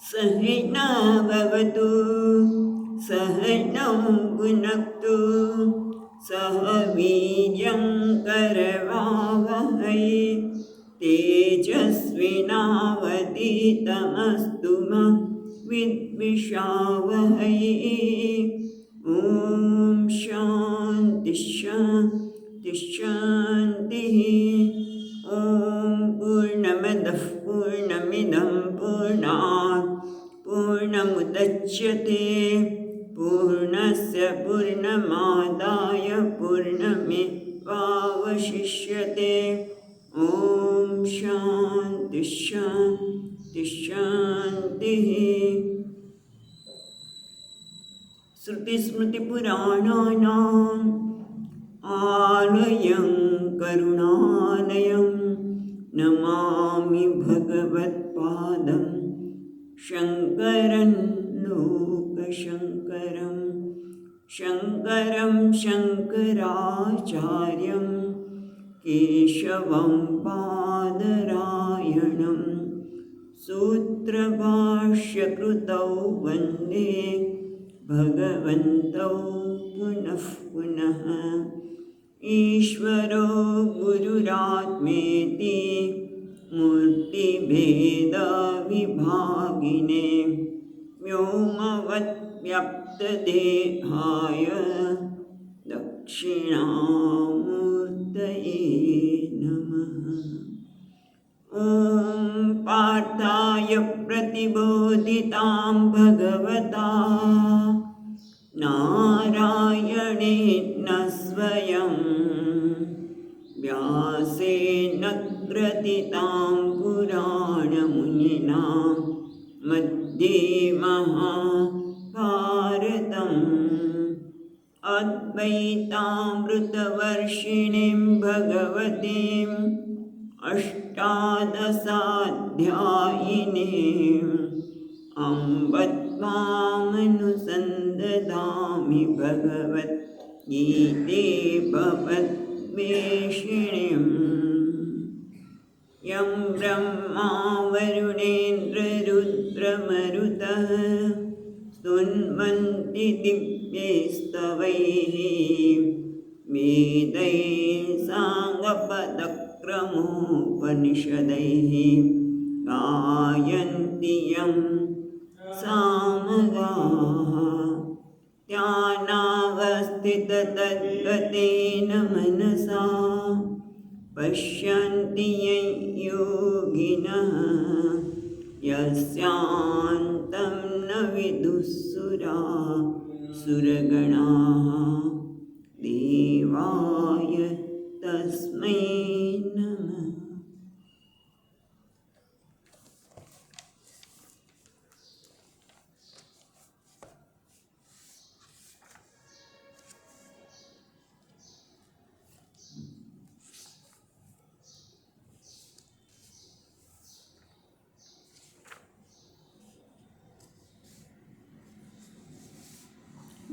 सहनाववतु सहनौ भुनक्तु सह वीर्यं करवावहै तेजस्विनावधीतमस्तु मा विद्विषावहै। ॐ शान्ति शान्ति शान्तिः। ॐ पूर्णमदः पूर्णमिदं पूर्णात् पूर्णमुदच्यते पूर्णस्य पूर्णमादाय पूर्णमेवावशिष्यते। ॐ शान्ति शान्ति शान्तिः। श्रुतिस्मृतिपुराणानाम् आलयं करुणालयं नमामि भगवत्पादं शङ्करं लोकशङ्करं शङ्करं शङ्कराचार्यं केशवं बादरायणं सूत्रभाष्यकृतौ वन्दे भगवन्तौ पुनः पुनः। ईश्वरो गुरुरात्मेति मूर्तिभेदविभागिने व्योमवद्व्याप्तदेहाय दक्षिणामूर्तये नमः। ॐ पार्थाय प्रतिबोधितां भगवता नारायणेन स्वयं व्यासेन ग्रथितां पुराणमुनिना मध्ये महाभारतम् अद्वैतामृतवर्षिणीं भगवतीम् अष्टादशाध्यायिनीम् अम्ब त्वामनुसन्दधामि भगवद्गीते भवद्वेषिणीम्। यं ब्रह्मा वरुणेन्द्ररुद्रमरुतः स्तुन्वन्ति दिव्यैस्तवैः वेदैः साङ्गपदक्रमोपनिषदैः गायन्ति यं सामगाः। ध्यानावस्थिततद्गतेन मनसा पश्यन्ति यं योगिनः यस्यान्तं न विदुःसुरासुरगणाः देवाय तस्मै नमः।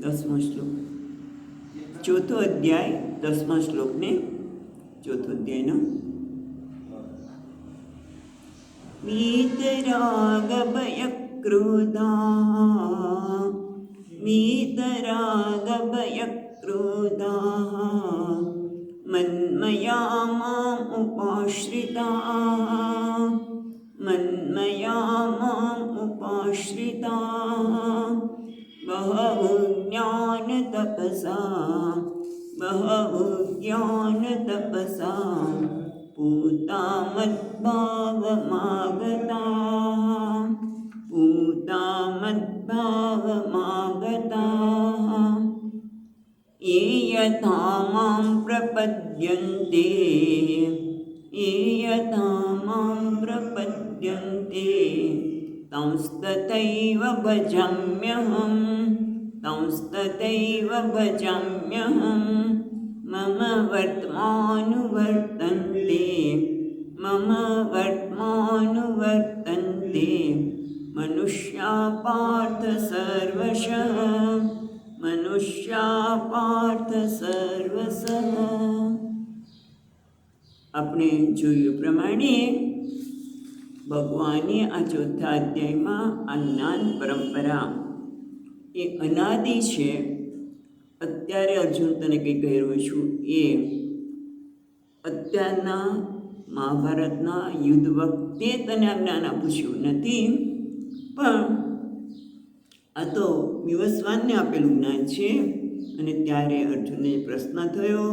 दसमो श्लोक चौथो अध्याय 10મા શ્લોકને ચોથો અધ્યાયનો वीतरागभयक्रोधाः मन्मया माम् उपाश्रिताः बहवो ज्ञानतपसा पूता मद्भावमागताः ये यथा मां प्रपद्यन्ते तंस्तथैव भजाम्यहं मम वर्त्मानुवर्तन्ते मनुष्या पार्थ सर्वशः। આપણે જોયું પ્રમાણે ભગવાને આ ચોથા અધ્યાયમાં આ જ્ઞાન પરંપરા એ અનાદિ છે. અત્યારે અર્જુન તને કંઈ કહી રહ્યો છું એ અત્યારના મહાભારતના યુદ્ધ વખતે તને આ જ્ઞાન આપું નથી, પણ આ તો વિવસ્વાનને આપેલું જ્ઞાન છે. અને ત્યારે અર્જુનને પ્રશ્ન થયો,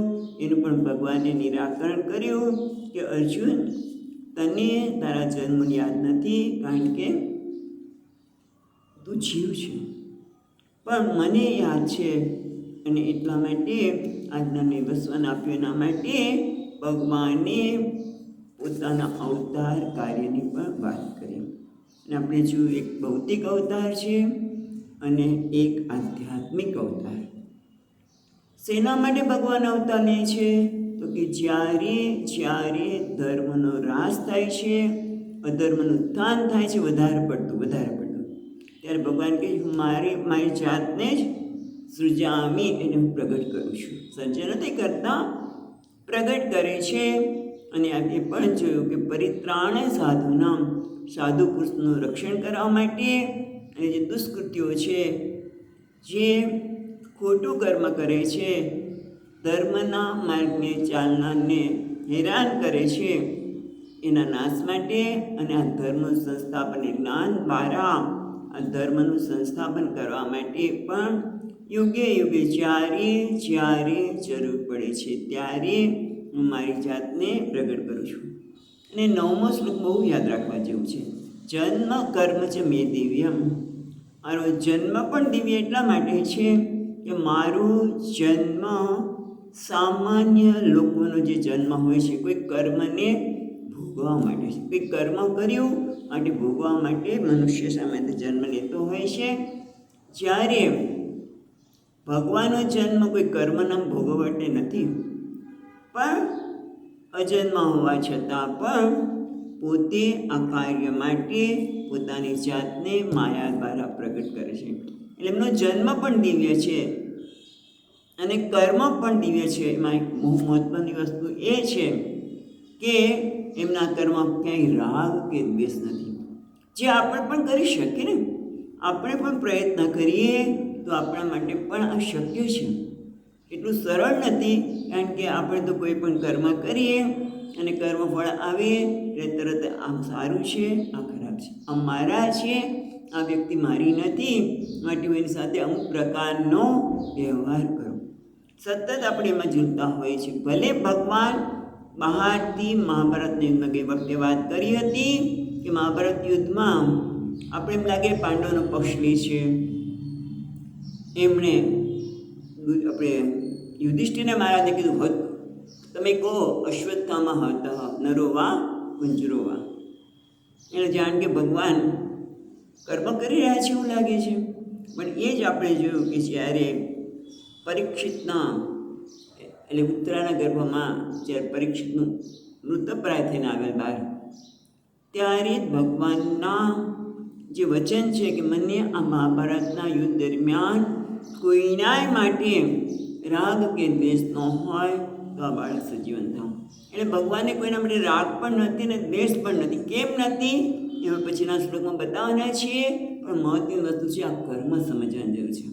એનું પણ ભગવાને નિરાકરણ કર્યું કે અર્જુન, તને તારા જન્મ યાદ નથી, કારણ કે તું જીવ છે, પણ મને યાદ છે. અને એટલા માટે આજના વિવસ્વાન આપ્યું. એના માટે ભગવાને પોતાના અવતાર કાર્યની પણ વાત કરી. અને આપણે જોયું, એક ભૌતિક અવતાર છે અને એક આધ્યાત્મિક અવતાર. શેના માટે ભગવાન અવતાર લે છે? તો કે જ્યારે જ્યારે ધર્મનો રાસ થાય છે, અધર્મનું ઉત્થાન થાય છે, વધારે પડતું, ત્યારે ભગવાન કહે, હું મારી જાતને જ સૃજામી, એને હું પ્રગટ કરું છું. સર્જન નથી કરતા, પ્રગટ કરે છે. અને એ પણ જોયું કે પરિત્રાણે સાધુનામ, સાધુ પુરુષનું રક્ષણ કરવા માટે. અને જે દુષ્કૃત્યો છે, જે ખોટું કર્મ કરે છે, ધર્મના માર્ગને ચાલનારને હેરાન કરે છે, એના નાશ માટે. અને આ ધર્મનું સંસ્થાપન જ્ઞાન દ્વારા આ ધર્મનું સંસ્થાપન કરવા માટે પણ યુગે યુગે જ્યારે જ્યારે જરૂર પડે છે ત્યારે હું મારી જાતને પ્રગટ કરું છું. અને 9મો શ્લોક બહુ યાદ રાખવા જેવું છે. જન્મ કર્મ ચ મે દિવ્યમ. મારો જન્મ પણ દિવ્ય એટલા માટે છે કે મારો જન્મ સામાન્ય લોકોનો જે જન્મ હોય છે, કોઈ કર્મને ભોગવવા માટે છે, કોઈ કર્મ કર્યું માટે ભોગવવા માટે મનુષ્ય સામે જન્મ લેતો હોય છે. જ્યારે ભગવાનનો જન્મ કોઈ કર્મના ભોગવવા માટે નથી, પણ અજન્મા હોવા છતાં પણ પોતે આ કાર્ય માટે પોતાની જાતને માયા દ્વારા પ્રગટ કરે છે. એટલે એમનો જન્મ પણ દિવ્ય છે અને કર્મ પણ દિવ્ય છે. એમાં એક બહુ મહત્વની વસ્તુ એ છે કે એમના કર્મ ક્યાંય રાગ કે દ્વેષ નથી. જે આપણે પણ કરી શકીએ ને, આપણે પણ પ્રયત્ન કરીએ તો આપણા માટે પણ આ શક્ય છે. એટલું સરળ નથી, કારણ કે આપણે તો કોઈ પણ કર્મ કરીએ અને કર્મફળ આવે એટલે તરત આમ સારું છે, આ ખરાબ છે, આ મારા છે, આ વ્યક્તિ મારી નથી, માટે એની સાથે અમુક પ્રકારનો વ્યવહાર કરો. સતત આપણે એમાં ઝૂલતા હોઈએ છીએ. ભલે ભગવાન બહારથી મહાભારતના યુદ્ધમાં ગઈ વખતે વાત કરી હતી કે મહાભારત યુદ્ધમાં આપણે એમ લાગે પાંડવનો પક્ષ લે છે. એમણે આપણે યુધિષ્ઠિરને મહારાજને કીધું, તમે કહો અશ્વત્થામા હતા નરો વા કુંજરો વા. એને જાણ કે ભગવાન કર્મ કરી રહ્યા છે એવું લાગે છે. પણ એ જ આપણે જોયું કે જ્યારે પરીક્ષિતના એટલે ઉત્તરાના ગર્ભમાં જ્યારે પરીક્ષિતનું મૃતપ્રાય થઈને આવેલ બહાર, ત્યારે ભગવાનના જે વચન છે કે મને આ મહાભારતના યુદ્ધ દરમિયાન કોઈનાય માટે રાગ કે દ્વેષ ન હોય તો આ બાળક સજીવન થાવ. એટલે ભગવાનને કોઈના માટે રાગ પણ નથી ને દ્વેષ પણ નથી. કેમ નથી એમાં પછીના શ્લોકમાં બતાવવાના છીએ, પણ મહત્વની વસ્તુ છે આ કર્મ સમજવાની જરૂર છે.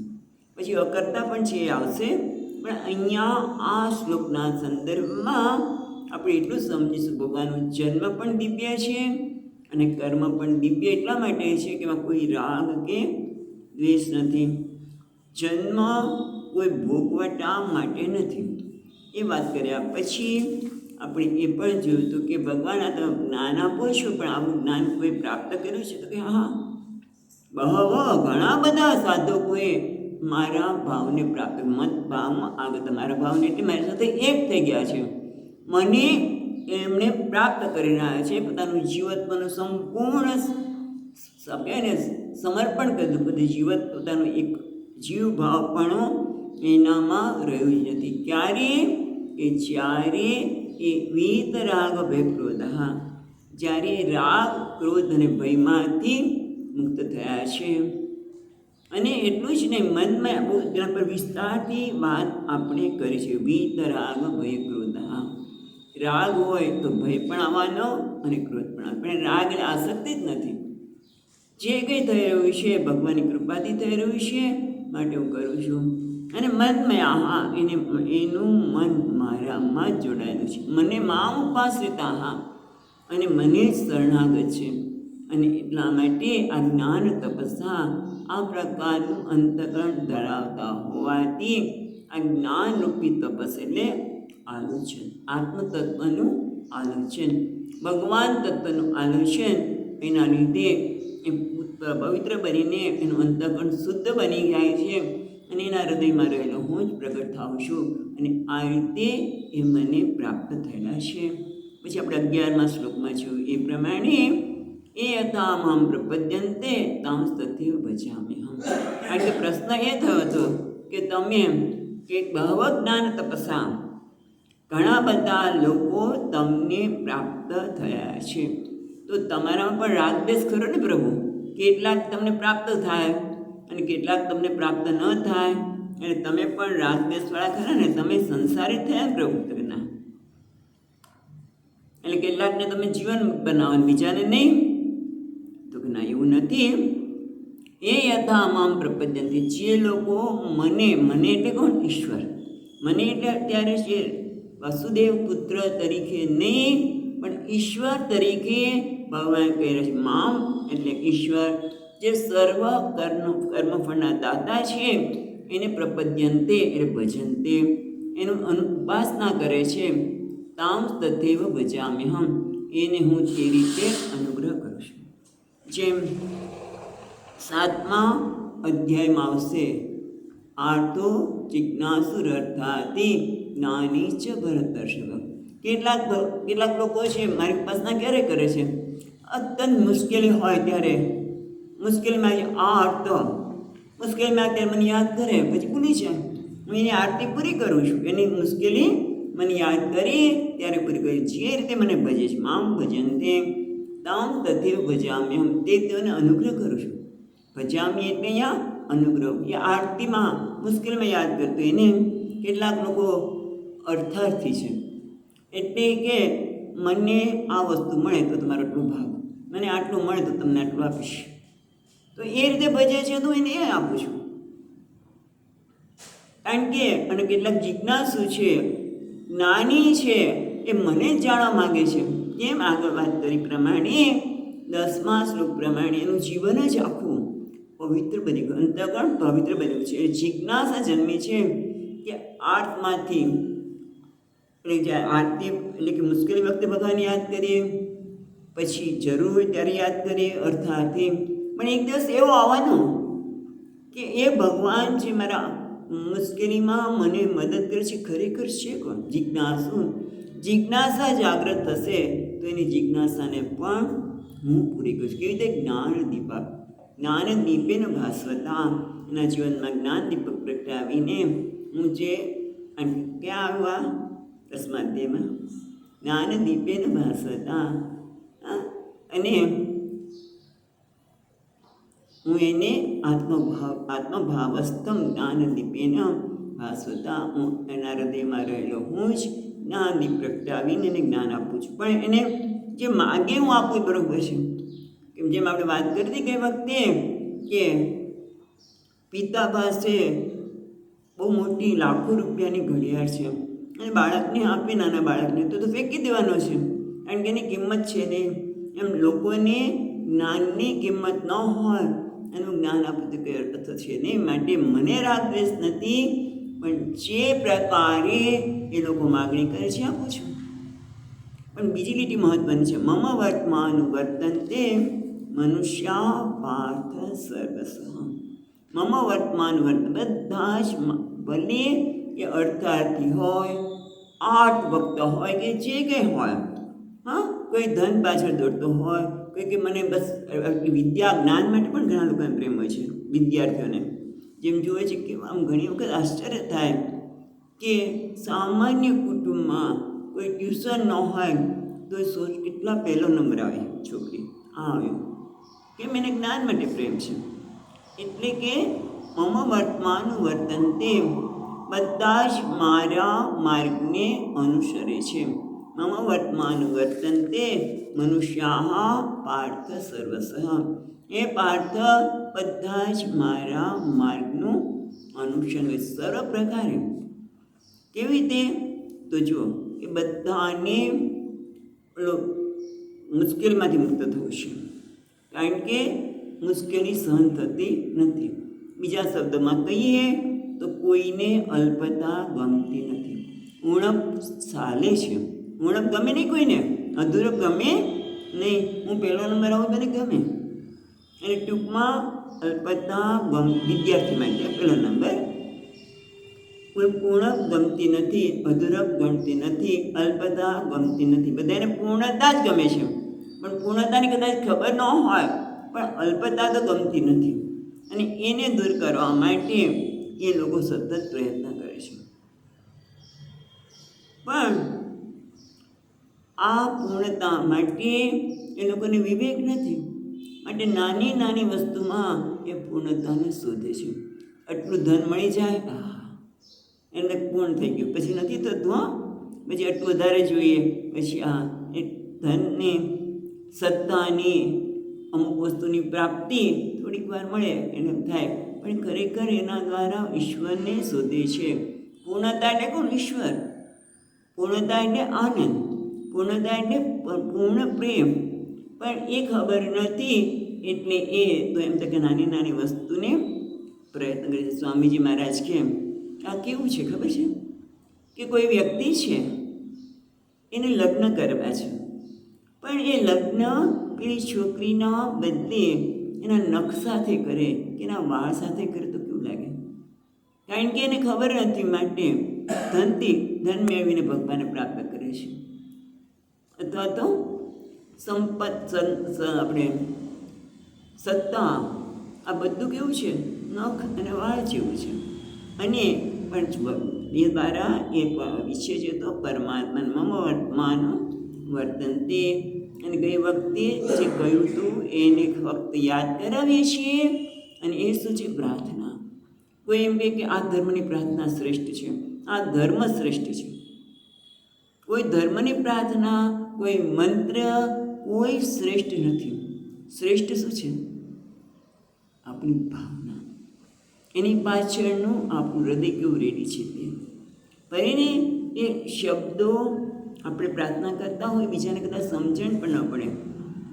પછી અકર્તા પણ છે એ આવશે, પણ અહીંયા આ શ્લોકના સંદર્ભમાં આપણે એટલું સમજીશું, ભગવાનનો જન્મ પણ દિવ્ય છે અને કર્મ પણ દિવ્ય એટલા માટે છે કે એમાં કોઈ રાગ કે દ્વેષ નથી. જન્મ કોઈ ભોગવટા માટે નથી. એ વાત કર્યા પછી આપણે એ પણ જોયું હતું કે ભગવાન આ તમે જ્ઞાન આપો છો, પણ આવું જ્ઞાન કોઈ પ્રાપ્ત કર્યું છે? તો કે હા, ઘણા બધા સાધકોએ મારા ભાવને પ્રાપ્ત, મત ભાવમાં આગળ તમારા ભાવને એટલે મારી સાથે એક થઈ ગયા છે. મને એમણે પ્રાપ્ત કરીને આવ્યા છે. પોતાનું જીવત્વનું સંપૂર્ણ સમર્પણ કર્યું. બધું જીવત પોતાનું એક જીવ ભાવ પણ એનામાં રહ્યું જ નથી. ક્યારે કે જ્યારે એ વીતરાગ ભય ક્રોધ, જ્યારે રાગ ક્રોધ અને ભયમાંથી મુક્ત થયા છે. અને એટલું જ નહીં, મનમાં બહુ તેના પર વિસ્તારથી વાત આપણે કરી છે. વીતરાગ ભય ક્રોધ, રાગ હોય તો ભય પણ આવવાનો અને ક્રોધ પણ આવવાનો, પણ રાગ એટલે આસક્તિ જ નથી. જે કંઈ થઈ રહ્યું છે ભગવાનની કૃપાથી થઈ રહ્યું છે, માટે હું કરું છું. અને મનમયા, હા, એનું મન મારામાં જ જોડાયેલું છે. મને મામ ઉપાશ્રિતા, હા, અને મને જ શરણાગત છે. અને એટલા માટે આ જ્ઞાન તપસ્યા આ પ્રકારનું અંતકરણ ધરાવતા હોવાથી આ જ્ઞાનરૂપી તપસ એટલે આલોચન, આત્મતત્વનું આલોચન, ભગવાન તત્વનું આલોચન. એના લીધે એ પવિત્ર બનીને એનું અંતકરણ શુદ્ધ બની જાય છે અને એના હૃદયમાં રહેલો હું જ પ્રગટ થાઉં છું. અને આ રીતે એ મને પ્રાપ્ત થયેલા છે. પછી આપણે 11મા શ્લોકમાં જોયું એ પ્રમાણે એ યથા મામ પ્રપદ્યન્તે તામ તથૈવ ભજામ્યહમ. કારણ કે પ્રશ્ન એ થયો હતો કે તમે કે બહવ જ્ઞાન તપસા, ઘણા બધા લોકો તમને પ્રાપ્ત થયા છે, તો તમારામાં પણ રાગદ્વેષ ખરો ને પ્રભુ? કેટલાક તમને પ્રાપ્ત થાય અને કેટલાક તમને પ્રાપ્ત ન થાય, અને તમે પણ રાગદ્વેષવાળા ખરા ને? તમે સંસારી થયા ને પ્રભુ? તો ના, એટલે કેટલાકને તમે જીવન બનાવો, બીજાને નહીં. તો કે ના, એવું નથી. એ યથા મામ પ્રપદ્યન્તે, જે લોકો મને એટલે કોણ? ઈશ્વર. મને એટલે અત્યારે છે વાસુદેવ પુત્ર તરીકે નહીં, પણ ઈશ્વર તરીકે ભગવાન કહી રહ્યા છે. મામ એટલે ઈશ્વર, જે સર્વ કર્મફળના દાતા છે, એને પ્રપદ્યન્તે એટલે ભજનતે, એનું ઉપાસના કરે છે. તામ તથૈવ ભજામ્યહમ, એને હું તે રીતે અનુગ્રહ કરું છું. જેમ 7મા અધ્યાયમાં આવશે, આર્તો જિજ્ઞાસુરર્થાતિ જ્ઞાની ચ ભરતર્ષભ. કેટલાક લોકો છે મારી ઉપાસના ક્યારે કરે છે? અત્યંત મુશ્કેલી હોય ત્યારે, મુશ્કેલીમાં આ અર્થ મુશ્કેલીમાં ત્યારે મને યાદ કરે, પછી ભૂલી જાય. હું એની આરતી પૂરી કરું છું. એની મુશ્કેલી મને યાદ કરી ત્યારે પૂરી કરી. જે રીતે મને ભજે છે, મામ ભજન્તે તામ તથૈવ ભજામ્યહમ, તે તેઓને અનુગ્રહ કરું છું. ભજામી એટલે અહીંયા અનુગ્રહ. એ આરતીમાં મુશ્કેલીમાં યાદ કરતો. એને કેટલાક લોકો અર્થાર્થી છે, એટલે કે મને આ વસ્તુ મળે તો તમારો આટલું ભાગ, મને આટલું મળે તો તમને આટલું આપીશ. તો એ રીતે ભજે છે તો એને એ આપું છું. કારણ કે અને કેટલાક જિજ્ઞાસુ છે, જ્ઞાની છે, એ મને જ જાણવા માગે છે. કેમ? આગળ વાત કરી પ્રમાણે 10મા શ્લોક પ્રમાણે એનું જીવન જ આખું પવિત્ર બની ગયું, અંતઃકરણ પવિત્ર બન્યું છે. એ જિજ્ઞાસા જન્મી છે કે આર્થમાંથી, એટલે જ્યારે આરતી એટલે કે મુશ્કેલી વખતે ભગવાન યાદ કરીએ, પછી જરૂર હોય ત્યારે યાદ કરીએ અર્થાર્થી. પણ એક દિવસ એવો આવવાનો કે એ ભગવાન જે મારા મુશ્કેલીમાં મને મદદ કરે છે, ખરેખર છે કોણ? જિજ્ઞાસુ. જિજ્ઞાસા જાગૃત થશે તો એની જિજ્ઞાસાને પણ હું પૂરી કરું છું. કેવી રીતે? જ્ઞાન દીપક, જ્ઞાન દીપેન ભાસ્વતા, એના જીવનમાં જ્ઞાન દીપક પ્રગટાવીને હું જે ક્યાં આવ્યા 10મા અધ્યાયમાં જ્ઞાન દીપેન ભાસ્વતા, અને હું એને આત્મભાવસ્થમ જ્ઞાન દીપેન ભાસ્વતા, હું એના હૃદયમાં રહેલો હું જ જ્ઞાન દીપ પ્રગટાવીને એને જ્ઞાન આપું છું. પણ એને જે માગે હું આપું બરોબર છે. કેમ જેમ આપણે વાત કરી હતી કઈ વખતે કે પિતા પાસે બહુ મોટી લાખો રૂપિયાની ઘડિયાળ છે અને બાળકને આપે, નાના બાળકને તો ફેંકી દેવાનો છે, કારણ કે એની કિંમત છે નહીં. એમ લોકોને જ્ઞાનની કિંમત ન હોય એનું જ્ઞાન આપવું તો કંઈ અર્થ છે નહીં. માટે મને રાગદ્વેષ નથી, પણ જે પ્રકારે એ લોકો માગણી કરે છે આપું છું. પણ બીજી લીટી મહત્વની છે, મમ વર્તમાન વર્તન્તે મનુષ્યા પાર્થ સર્વસઃ. મમ વર્તમાન બધા જ, ભલે એ અર્થાર્થી હોય, આર્થ ભક્ત હોય કે જે કંઈ હોય, હા, કોઈ ધન પાછળ દોડતો હોય, કોઈ કે મને બસ વિદ્યા જ્ઞાન માટે પણ ઘણા લોકોને પ્રેમ હોય છે વિદ્યાર્થીઓને. જેમ જુએ છે કે આમ ઘણી વખત આશ્ચર્ય થાય કે સામાન્ય કુટુંબમાં કોઈ ટ્યુશન ન હોય તો એ સોચ કેટલા પહેલો નંબર આવે છોકરી. આ આવ્યું કેમ? એને જ્ઞાન માટે પ્રેમ છે. એટલે કે મમ વર્તમાન વર્તનતે, બધા જ મારા માર્ગને અનુસરે છે. મમ વર્તમાન વર્તન્તે મનુષ્યા પાર્થ સર્વસઃ. એ પાર્થ બધા જ મારા માર્ગનું અનુસરણ સર્વ પ્રકારે. કેવી રીતે? તો જુઓ કે બધાને મુશ્કેલીમાંથી મુક્ત થવું છે, કારણ કે મુશ્કેલી સહન થતી નથી. બીજા શબ્દમાં કહીએ તો કોઈને અલ્પતા ગમતી નથી. ઉણપ ચાલે છે, ઉણપ ગમે નહીં કોઈને, અધૂરપ ગમે નહીં. હું પહેલો નંબર આવું મને ગમે, અને ટૂંકમાં અલ્પતા વિદ્યાર્થી માટે પહેલો નંબર. કોઈ પૂર્ણ ગમતી નથી, અધૂરપ ગમતી નથી, અલ્પતા ગમતી નથી. બધાને પૂર્ણતા જ ગમે છે, પણ પૂર્ણતાની કદાચ ખબર ન હોય, પણ અલ્પતા તો ગમતી નથી. અને એને દૂર કરવા માટે એ લોકો સતત પ્રયત્ન કરે છે. પણ આ પૂર્ણતા માટે એ લોકોને વિવેક નથી, માટે નાની નાની વસ્તુમાં એ પૂર્ણતાને શોધે છે. આટલું ધન મળી જાય, એને પૂર્ણ થઈ ગયું, પછી નથી થતું. પછી આટલું વધારે જોઈએ, પછી એ ધનની સત્તાની અમુક વસ્તુની પ્રાપ્તિ થોડીક વાર મળે એને થાય, પણ ખરેખર એના દ્વારા ઈશ્વરને શોધે છે. પૂર્ણતા એટલે કોણ? ઈશ્વર. પૂર્ણતા એટલે આનંદ, પૂર્ણતા એટલે પૂર્ણ પ્રેમ. પણ એ ખબર નથી, એટલે એ તો એમ તો કે નાની નાની વસ્તુને પ્રયત્ન કરે છે. સ્વામીજી મહારાજ કે આ કેવું છે ખબર છે કે કોઈ વ્યક્તિ છે, એને લગ્ન કરવા છે, પણ એ લગ્ન પેલી છોકરીના બદલે એના નખ સાથે કરે કે એના વાળ સાથે કરે તો કેવું લાગે? કારણ કે એને ખબર નથી, માટે ધન મેળવીને ભગવાનને પ્રાપ્ત કરે છે. અથવા તો સંપત, આપણે સત્તા, આ બધું કેવું છે? નખ અને વાળ જેવું છે. અને પણ એ દ્વારા એક વિષય છે તો પરમાત્મા મમ વર્તમાન વર્તનતે. અને ગઈ વખતે જે કહ્યું હતું એને ફક્ત યાદ કરાવીએ છીએ. અને એ શું છે? પ્રાર્થના. કોઈ એમ કહે કે આ ધર્મની પ્રાર્થના શ્રેષ્ઠ છે, આ ધર્મ શ્રેષ્ઠ છે. કોઈ ધર્મની પ્રાર્થના, કોઈ મંત્ર, કોઈ શ્રેષ્ઠ નથી. શ્રેષ્ઠ શું છે? આપણી ભાવના, એની પાછળનું આપણું હૃદય કેવું રેડી છે તે. પરિણે એ શબ્દો આપણે પ્રાર્થના કરતા હોય, બીજાને કદાચ સમજણ પણ ન પડે.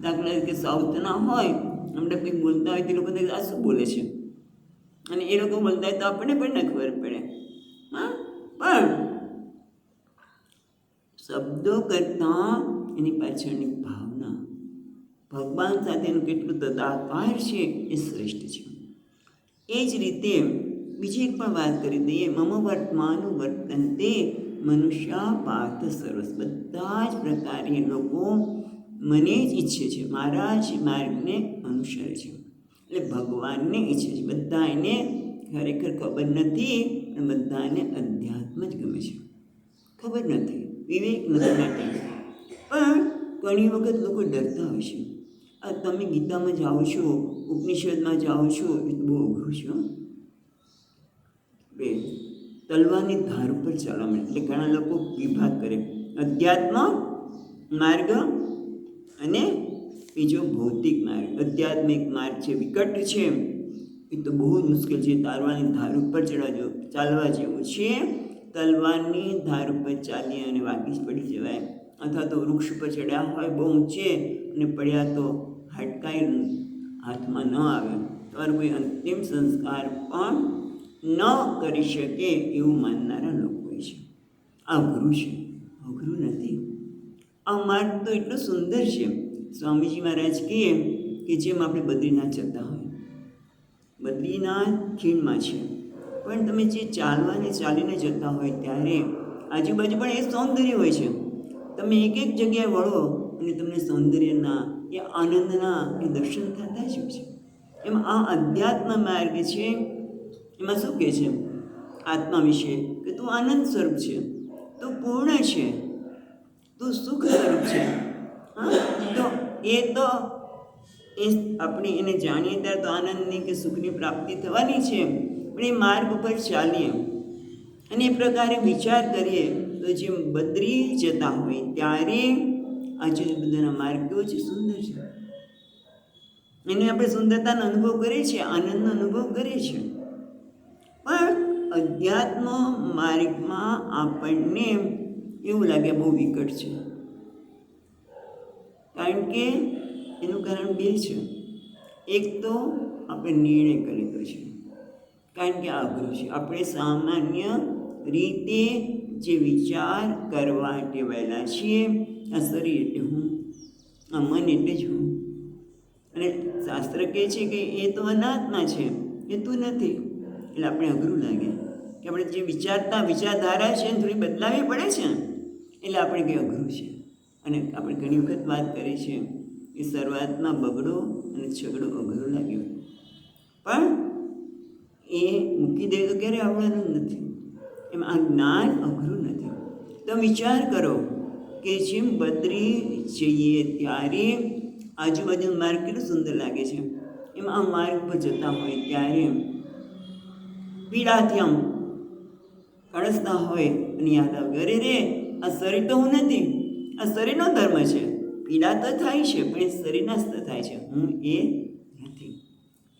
દાખલા તરીકે સાઉથના હોય, આપણે કંઈક બોલતા હોય તે લોકો આ શું બોલે છે, અને એ લોકો બોલતા હોય તો આપણને પણ ન ખબર પડે. પણ શબ્દો કરતાં એની પાછળની ભાવના, ભગવાન સાથેનું કેટલું તદાકાર છે એ શ્રેષ્ઠ છે. એ જ રીતે બીજી એક પણ વાત કરી દઈએ. મમ વર્તમાન વર્તન્તે મનુષ્યા પાર્થ સર્વસ. બધા જ પ્રકારે લોકો મને જ ઈચ્છે છે, મારા જ માર્ગને અનુસરે છે, એટલે ભગવાનને ઈચ્છે છે. બધા એને ખરેખર ખબર નથી, પણ બધાને અધ્યાત્મ જ ગમે છે. ખબર નથી, વિવેક નથી માટે. પણ ઘણી વખત લોકો ડરતા હોય છે. આ તમે ગીતામાં જાઓ છો, ઉપનિષદમાં જાઓ છો, એ બહુ અઘરું છે. બે તલવારની ધાર ઉપર ચાલવા મળે, એટલે ઘણા લોકો વિભાગ કરે, અધ્યાત્મ માર્ગ અને બીજો ભૌતિક માર્ગ. આધ્યાત્મિક માર્ગ છે, વિકટ છે, એ તો બહુ જ મુશ્કેલ છે. તલવારની ધાર ઉપર ચાલવા જેવું છે. તલવારની ધાર ઉપર ચાલીએ અને વાગી પડી જવાય, અથવા તો વૃક્ષ ઉપર ચડ્યા હોય બહુ ઊંચે અને પડ્યા તો હાડકાઈ હાથમાં ન આવે, તમારો કોઈ અંતિમ સંસ્કાર પણ ન કરી શકે એવું માનનારા લોકો છે. આ અઘરું છે, અઘરું નથી. આ માર્ગ તો એટલો સુંદર છે. સ્વામીજી મહારાજ કહે કે જેમ આપણે બદ્રીનાથ જતા હોય, બદ્રીનાથ ખીણમાં છે, પણ તમે જે ચાલીને જતા હોય ત્યારે આજુબાજુ પણ એ સૌંદર્ય હોય છે. તમે એક એક જગ્યાએ વળો અને તમને સૌંદર્યના, એ આનંદના એ દર્શન થતા જ હોય છે. એમાં આ અધ્યાત્મ માર્ગ છે. એમાં શું કહે છે આત્મા વિશે? કે તું આનંદ સ્વરૂપ છે, તું પૂર્ણ છે, તું સુખ સ્વરૂપ છે. તો એ આપણે એને જાણીએ ત્યારે તો આનંદની કે સુખની પ્રાપ્તિ થવાની છે. પણ એ માર્ગ ઉપર ચાલીએ અને એ પ્રકારે વિચાર કરીએ તો જેમ બદરી જતા હોય ત્યારે આજુબાજુના માર્ગ કેવો છે, સુંદર છે. એને આપણે સુંદરતાનો અનુભવ કરીએ છીએ, આનંદનો અનુભવ કરીએ છીએ. પણ અધ્યાત્મ માર્ગમાં આપણને એવું લાગે બહુ વિકટ છે. કારણ કે એનું કારણ બે છે. એક તો આપણે નિર્ણય કરી લીધો છે, કારણ કે આ અઘરું છે. આપણે સામાન્ય રીતે જે વિચાર કરવા ટેવાયેલા છીએ, આ શરીર એટલે હું, આ મન એટલે જ હું. અને શાસ્ત્ર કહે છે કે એ તો અનાત્મા છે, એ તું નથી. એટલે આપણે અઘરું લાગે કે આપણે જે વિચારધારા છે થોડી બદલાવી પડે છે, એટલે આપણે કંઈ અઘરું છે. અને આપણે ઘણી વખત વાત કરી છે કે શરૂઆતમાં બગડો અને છગડો અઘરો લાગ્યો, પણ એ મૂકી દે તો ક્યારે આવવાનું નથી. એમ આ જ્ઞાન અઘરું નથી. તો વિચાર કરો કે જેમ બદરી જઈએ ત્યારે આજુબાજુનો માર્ગ કેટલો સુંદર લાગે છે, એમ આ માર્ગ પર જતા હોય ત્યારે પીડાથી આમ કળસતા હોય અને યાદ આવે, અરે રે આ શરીર તો હું નથી, આ શરીરનો ધર્મ છે. પીડા તો થાય છે પણ એ શરીરના જ થાય છે, હું એ નથી.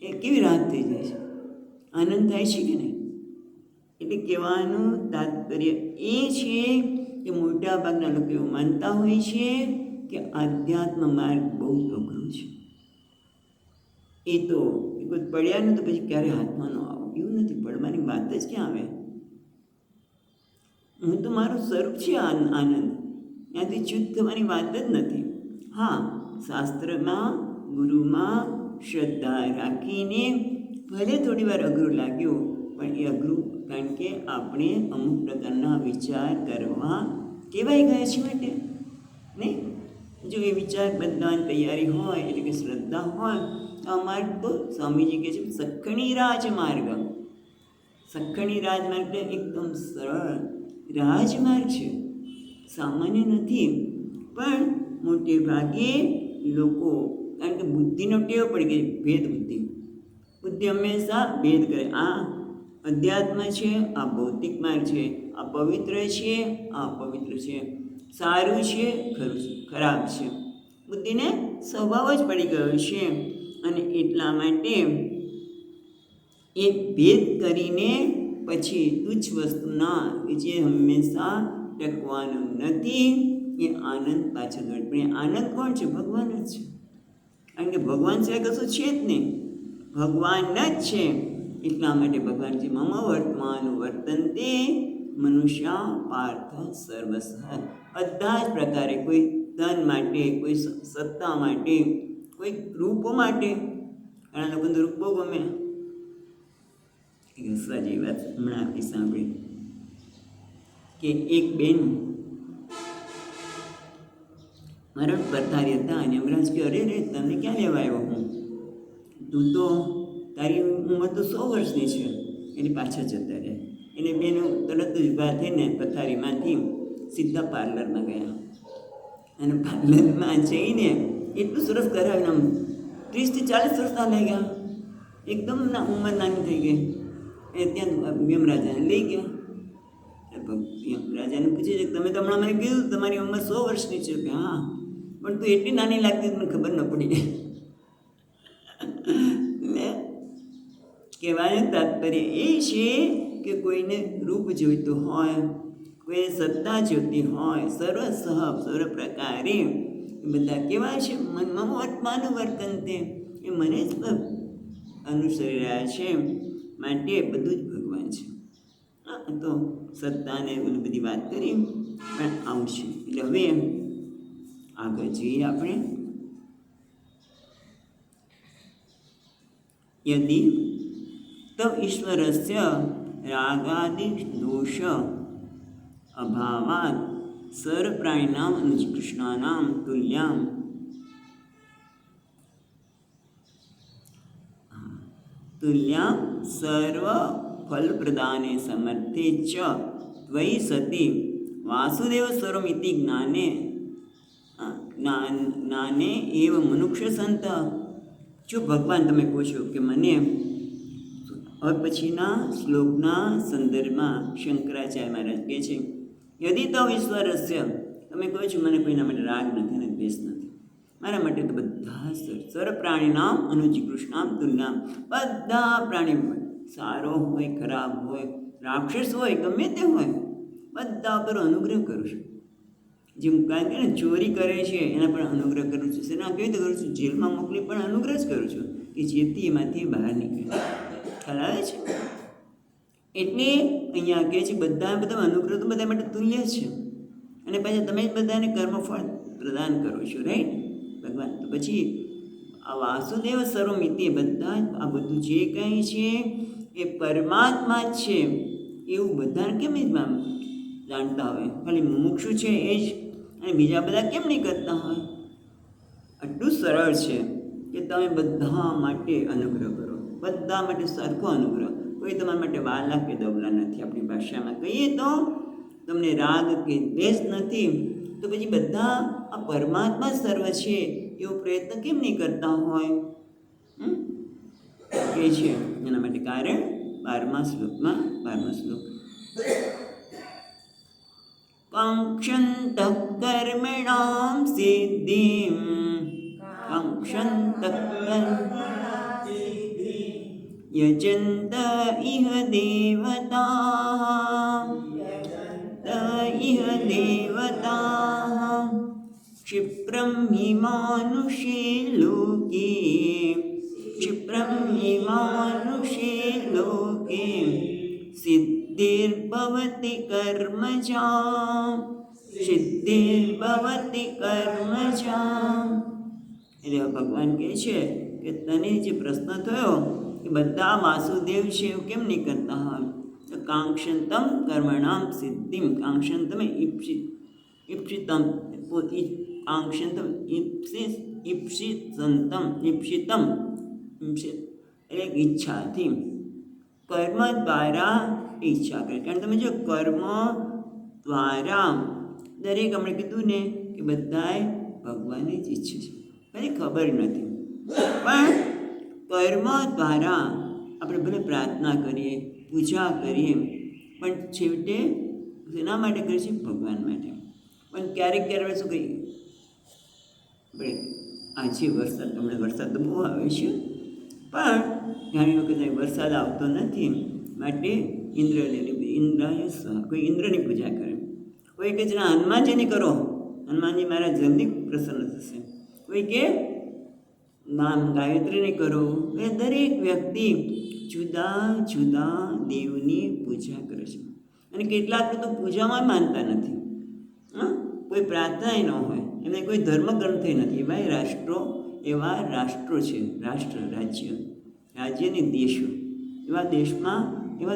એ કેવી રાહત થઈ જાય છે, આનંદ થાય છે કે નહીં? એટલે કહેવાનું તાત્પર્ય એ છે કે મોટા ભાગના લોકો એવું માનતા હોય છે કે આધ્યાત્મ માર્ગ બહુ અઘરો છે. એ તો કોઈ પડ્યા ને તો પછી ક્યારે હાથમાં ન આવો, એવું નથી. પડવાની વાત જ ક્યાં આવે? હું તો મારું સ્વરૂપ છે આનંદ, ત્યાંથી ચૂત થવાની વાત જ નથી. હા, શાસ્ત્રમાં ગુરુમાં શ્રદ્ધા રાખીને ભલે થોડી વાર અઘરું લાગ્યું, પણ એ અઘરું કારણ કે આપણે અમુક પ્રકારના વિચાર કરવા ટેવાઈ ગયા છીએ માટે નહીં. જો એ વિચાર બદલવાની તૈયારી હોય, એટલે કે શ્રદ્ધા હોય, તો આ માર્ગ તો સ્વામીજી કહે છે સખણી રાજમાર્ગ. સખણી રાજમાર્ગ એકદમ સરળ રાજમાર્ગ છે, સામાન્ય નથી. પણ મોટે ભાગે લોકો, કારણ કે બુદ્ધિનો ટેવ પડી ગઈ, ભેદ બુદ્ધિ. બુદ્ધિ હંમેશા ભેદ કરે. આ અધ્યાત્મ છે, આ ભૌતિક માર્ગ છે, આ પવિત્ર છે, આ અપવિત્ર છે, સારું છે, ખરાબ છે. બુદ્ધિને સ્વભાવ જ પડી ગયો છે. અને એટલા માટે એ ભેદ કરીને પછી તુચ્છ વસ્તુના જે હંમેશા ટકવાનું નથી, એ આનંદ પાછળ દોડે. પણ એ આનંદ કોણ છે? ભગવાન જ છે. કારણ કે ભગવાન સિવાય કશું છે જ નહીં, ભગવાન જ છે. એટલા માટે ભગવાન છે મમ વર્તમાન વર્તનતે મનુષ્ય પાર્થ સર્વસઃ. બધા જ પ્રકારે, કોઈ ધન માટે, કોઈ સત્તા માટે, કોઈ રૂપો માટે. ઘણા લોકોને રૂપ બહુ ગમે. હસવા જેવી વાત હમણાં આપણી સાંભળી કે એક બેન મારા પરધારી હતા અને યમરાજ કે અરે રે તમને ક્યાં લેવા આવ્યો હું? તું તો તારી ઉંમર તો 100 વર્ષની છે. એની પાછળ જતા રહ્યા. એને બેન તરત જ ઊભા થઈને પથારીમાંથી સીધા પાર્લરમાં ગયા અને પાર્લરમાં જઈને એટલું સરસ કરાવ્યું. આમ 30 થી 40 વર્ષના લઈ ગયા, એકદમ ઉંમર નાની થઈ ગઈ. એ ત્યાં યમરાજાને લઈ ગયા. યમરાજાને પૂછે છે તમે તો હમણાં મને કીધું તમારી ઉંમર 100 વર્ષની છે. કે હા, પણ તું એટલી નાની લાગતી મને ખબર ન પડી. ને કહેવાનું તાત્પર્ય એ છે કે કોઈને રૂપ જોઈતું હોય, કોઈને સત્તા જોઈતી હોય, સર્વ પ્રકારે એ બધા કેવા છે? મનમાં વર્તમાનું વર્તન તે એ મને જ અનુસરી રહ્યા છે, માટે બધું જ ભગવાન છે. હા, તો સત્તાને બધી વાત કરી, પણ આવશે. એટલે હવે આગળ જઈએ આપણે. યદિ તવ ઈશ્વરસ્ય રાગાદિ દોષ અભાવાત સર્વ પ્રાણીનામ કૃષ્ણાનામ તુલ્યામ સર્વ ફલ પ્રદાને સમર્થે ચ ત્વયી સતી વાસુદેવ સ્વરમિતિ જ્ઞાને એવ મનુષ્ય સંત. જો ભગવાન તમે કહો છો કે મને, હવે પછીના શ્લોકના સંદર્ભમાં શંકરાચાર્ય મહારાજ કહે છે યદિ તવ ઈશ્વરસ્ય, તમે કહો છો મને કોઈના માટે રાગ નથી ને દ્વેષ નથી, મારા માટે તો બધા સર્વ પ્રાણીનામ અનુજી કૃષ્ણામ તુલ્યામ, બધા પ્રાણી સારો હોય ખરાબ હોય રાક્ષસ હોય ગમે તે હોય બધા પર અનુગ્રહ કરું છું. જેમ કારણ કે ચોરી કરે છે એના પર અનુગ્રહ કરું છું, એના કેવી રીતે કરું છું, જેલમાં મોકલી પણ અનુગ્રહ જ કરું છું કે જેથી એમાંથી બહાર નીકળે. ખ્યાલ આવે છે? એટલે અહીંયા કહે છે બધા અનુગ્રહ તો બધા માટે તુલ્ય છે. અને પછી તમે જ બધાને કર્મફળ પ્રદાન કરો છો, રાઈટ ભગવાન. તો પછી આ વાસુદેવ સર્વમિતિ, બધા આ બધું જે કંઈ છે એ પરમાત્મા જ છે એવું બધાને કેમ જાણતા હોય? ખાલી મુમુક્ષુ છે એ જ, અને બીજા બધા કેમ નહીં કરતા હોય? આટલું સરળ છે કે તમે બધા માટે અનુગ્રહ કરો, બધા માટે સરખો અનુગ્રહ. કોઈ તમારા માટે વાલા કે દવલા નથી. આપણી ભાષામાં કહીએ તો તમને રાગ કે દ્વેષ નથી. તો પછી બધા આ પરમાત્મા સર્વ છે એવો પ્રયત્ન કેમ નહીં કરતા હોય? એ છે એના માટે કારણ 12મા શ્લોકમાં 12મા શ્લોક. કાંક્ષन्तઃ કર્મણાં સિદ્ધિં, કાંક્ષन्तઃ યજન્ત ઇહ દેવતાઃ, ક્ષિપ્રં હિ માનુષે લોકે, ક્ષિપ્રં હિ માનુષે લોકે સિદ્ધિર્ભવતિ કર્મજા, સિદ્ધિર્ભવતિ કર્મજા. એટલે ભગવાન કહે છે કે તને જે પ્રશ્ન થયો કે બધા વાસુદેવ છે એવું કેમ નહીં કરતા હોય? તો કાંક્ષંતમ કર્મણામ સિદ્ધિમ, કાંક્ષંતમ ઈપ્સિતમ, કાંક્ષંતમ ઈપ્સિતમ એટલે ઈચ્છાથી, કર્મ દ્વારા ઈચ્છા કરે. કારણ તમે જો કર્મ દ્વારા દરેક આપણે કીધું ને કે બધાએ ભગવાનની જ ઈચ્છે છે, કઈ ખબર નથી. પણ કર્મ દ્વારા આપણે ભલે પ્રાર્થના કરીએ, પૂજા કરીએ, પણ છેવટે શેના માટે કરીએ છીએ? ભગવાન માટે. પણ ક્યારેક ક્યારેક શું કહીએ આપણે, આજે વરસાદ, હમણાં વરસાદ તો બહુ આવે છે, પણ ઘણી વખત વરસાદ આવતો નથી માટે કોઈ ઇન્દ્રની પૂજા કરે, કોઈ કે છે હનુમાનજીની કરો, હનુમાનજી મારા જલ્દી પ્રસન્ન થશે, કોઈ કે નામ ગાયત્રીને કરો. એ દરેક વ્યક્તિ જુદા જુદા દેવની પૂજા કરે છે. અને કેટલાક તો પૂજામાં માનતા નથી, કોઈ પ્રાર્થના ન હોય, એમને કોઈ ધર્મગ્રંથે નથી. ભાઈ એવા રાષ્ટ્રો છે, રાષ્ટ્ર રાજ્યની દેશો, એવા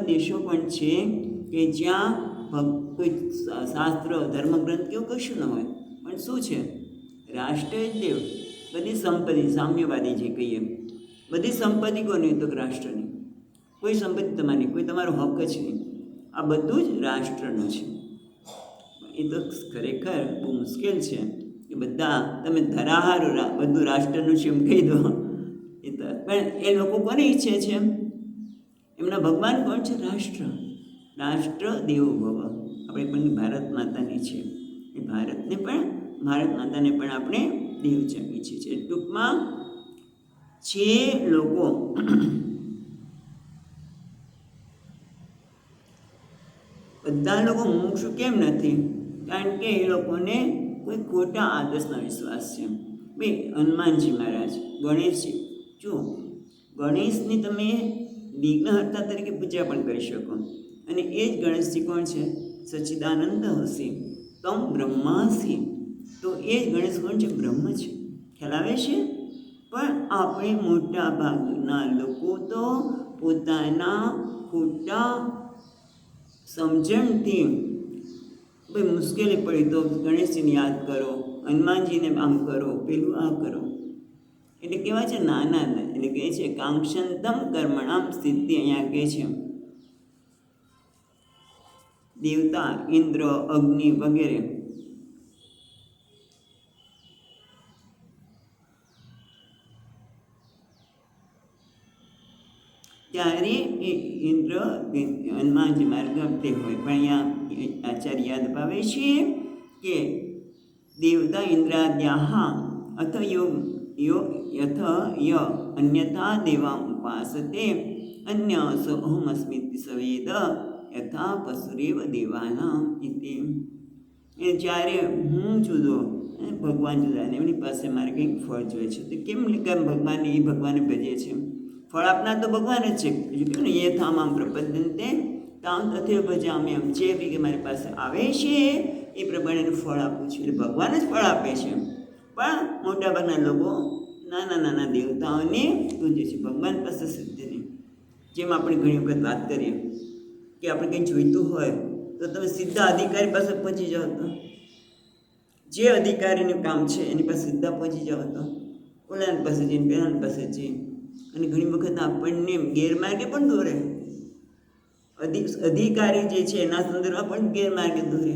દેશો પણ છે કે જ્યાં કોઈ શાસ્ત્ર ધર્મગ્રંથ કેવું કશું ન હોય, પણ શું છે? રાષ્ટ્ર જ દેવ. બધી સંપત્તિ, સામ્યવાદી જે કહીએ, બધી સંપત્તિ કોની? તો રાષ્ટ્રની. કોઈ સંપત્તિ તમારી, કોઈ તમારો હક જ નહીં. આ બધું જ રાષ્ટ્રનું છે. એ તો ખરેખર બહુ મુશ્કેલ છે કે બધા તમે ધરાહાર બધું રાષ્ટ્રનું છે એમ કહી દો. એ તો પણ એ લોકો કોને ઈચ્છે છે? એમના ભગવાન કોણ છે? રાષ્ટ્ર દેવો ભવ. આપણે પણ ભારત માતાની છે, એ ભારત માતાને પણ આપણે દેવ ઈચ્છીએ છીએ. ટૂંકમાં જે લોકો બધા લોકો મોક્ષ કેમ નથી? કારણ કે એ લોકોને કોઈ ખોટા આદર્શનો વિશ્વાસ છે. ભાઈ હનુમાનજી મહારાજ, ગણેશજી, જો ગણેશની તમે વિઘ્નહર્તા તરીકે પૂજા પણ કરી શકો. અને એ જ ગણેશજી કોણ છે? સચ્ચિદાનંદ હસી તમ બ્રહ્માસી. તો એ જ ગણેશ કોણ છે? બ્રહ્મ છે. ખ્યાલ આવે છે? પણ આપણે મોટા ભાગના લોકો તો પોતાના ખોટા સમજણથી ભાઈ મુશ્કેલી પડી તો ગણેશજીને યાદ કરો, હનુમાનજીને આમ કરો, પેલું આ કરો. એટલે કહેવાય છે નાના, એટલે કહે છે કાંક્ષંતમ કર્મણામ સિદ્ધિ. અહીંયા કહે છે દેવતા ઇન્દ્ર, અગ્નિ વગેરે ત્યારે એ ઇન્દ્ર હનુમાનજી માર્ગ તે હોય. પણ અહીંયા આચાર્ય યાદ અપાવે છે કે દેવતા ઇન્દ્રાદ્યાહ અથ યથ ય અન્યથા દેવા ઉપાસતે અન્ય સ અહમસ્મિતિ સવેદ યથા પશુરેવ દેવાનામ ઇતિ. એ જ્યારે હું જુદો ભગવાન જુદા ને એમની પાસે મારે કંઈક ફળ જોઈએ છે તો કેમ ભગવાનને એ ભગવાનને ભજે છે? ફળ આપનાર તો ભગવાન જ છે. બીજું કહ્યું ને એ થામામ પ્રપદ્યંતે તામ તથે ભજામ્ય. જે કે મારી પાસે આવે છે એ પ્રમાણે એનું ફળ આપું છું. એટલે ભગવાન જ ફળ આપે છે. પણ મોટાભાગના લોકો નાના નાના દેવતાઓને પૂજે છે, ભગવાન પાસે સિદ્ધ નહીં. જેમ આપણે ઘણી વખત વાત કરીએ કે આપણે કંઈ જોઈતું હોય તો તમે સીધા અધિકારી પાસે પહોંચી જાઓ, તો જે અધિકારીનું કામ છે એની પાસે સીધા પહોંચી જાઓ, તો ઓલાની પાસે જઈને પેલાની પાસે જઈને. અને ઘણી વખત આપણને ગેરમાર્ગે પણ દોરે. અધિકારી જે છે એના સંદર્ભમાં પણ ગેરમાર્ગે દોરે.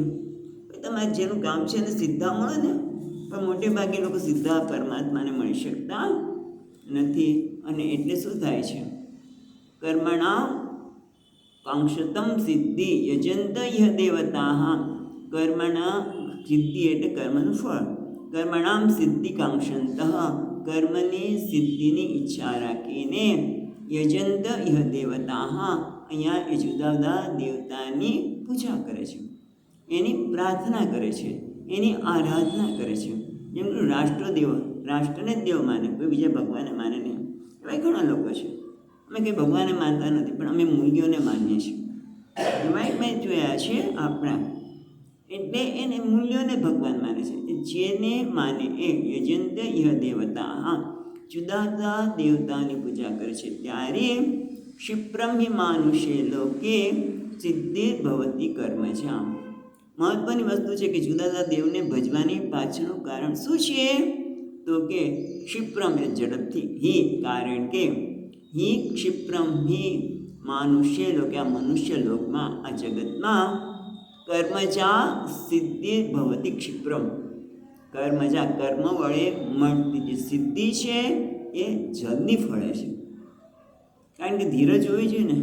તમારે જેનું કામ છે એને સીધા મળે ને. પણ મોટે ભાગે લોકો સીધા પરમાત્માને મળી શકતા નથી. અને એટલે શું થાય છે? કર્મણા કાંક્ષતમ સિદ્ધિ યજંત યહ દેવતા. કર્મણા સિદ્ધિ એટલે કર્મનું ફળ. કર્મણામ સિદ્ધિ કાંક્ષંત, કર્મની સિદ્ધિની ઈચ્છા રાખીને યજંત યહ દેવતા, અહીંયા એ જુદા જુદા દેવતાની પૂજા કરે છે, એની પ્રાર્થના કરે છે, એની આરાધના કરે છે. જેમ કે રાષ્ટ્રદેવ, રાષ્ટ્રને જ દેવ માને, કોઈ બીજા ભગવાનને માને નહીં. એવા ઘણા લોકો છે. અમે કંઈ ભગવાનને માનતા નથી, પણ અમે મૂલ્યોને માનીએ છીએ. એવા મેં જોયા છે આપણા. એટલે એને મૂલ્યોને ભગવાન માને છે. જેને માને એ યજંત યહ દેવતા, જુદા જુદા દેવતાની પૂજા કરે છે. ત્યારે ક્ષિપ્રમ હિ માનુષે લોકે સિદ્ધિર્ભવતી કર્મજામ. મહત્વની વસ્તુ છે કે જુદા જુદા દેવને ભજવાની પાછળનું કારણ શું છે? તો કે ક્ષિપ્રમ એ ઝડપથી, હિ કારણ કે હિ ક્ષિપ્રમ હિ માનુષ્ય લોકે, આ મનુષ્ય લોકમાં, આ જગતમાં કર્મજા સિદ્ધિર્ભવતી ક્ષિપ્રમ. કર્મજા કર્મ વડે મળતી જે સિદ્ધિ છે એ જલ્દી ફળે છે. કારણ કે ધીરજ હોવી જોઈએ ને.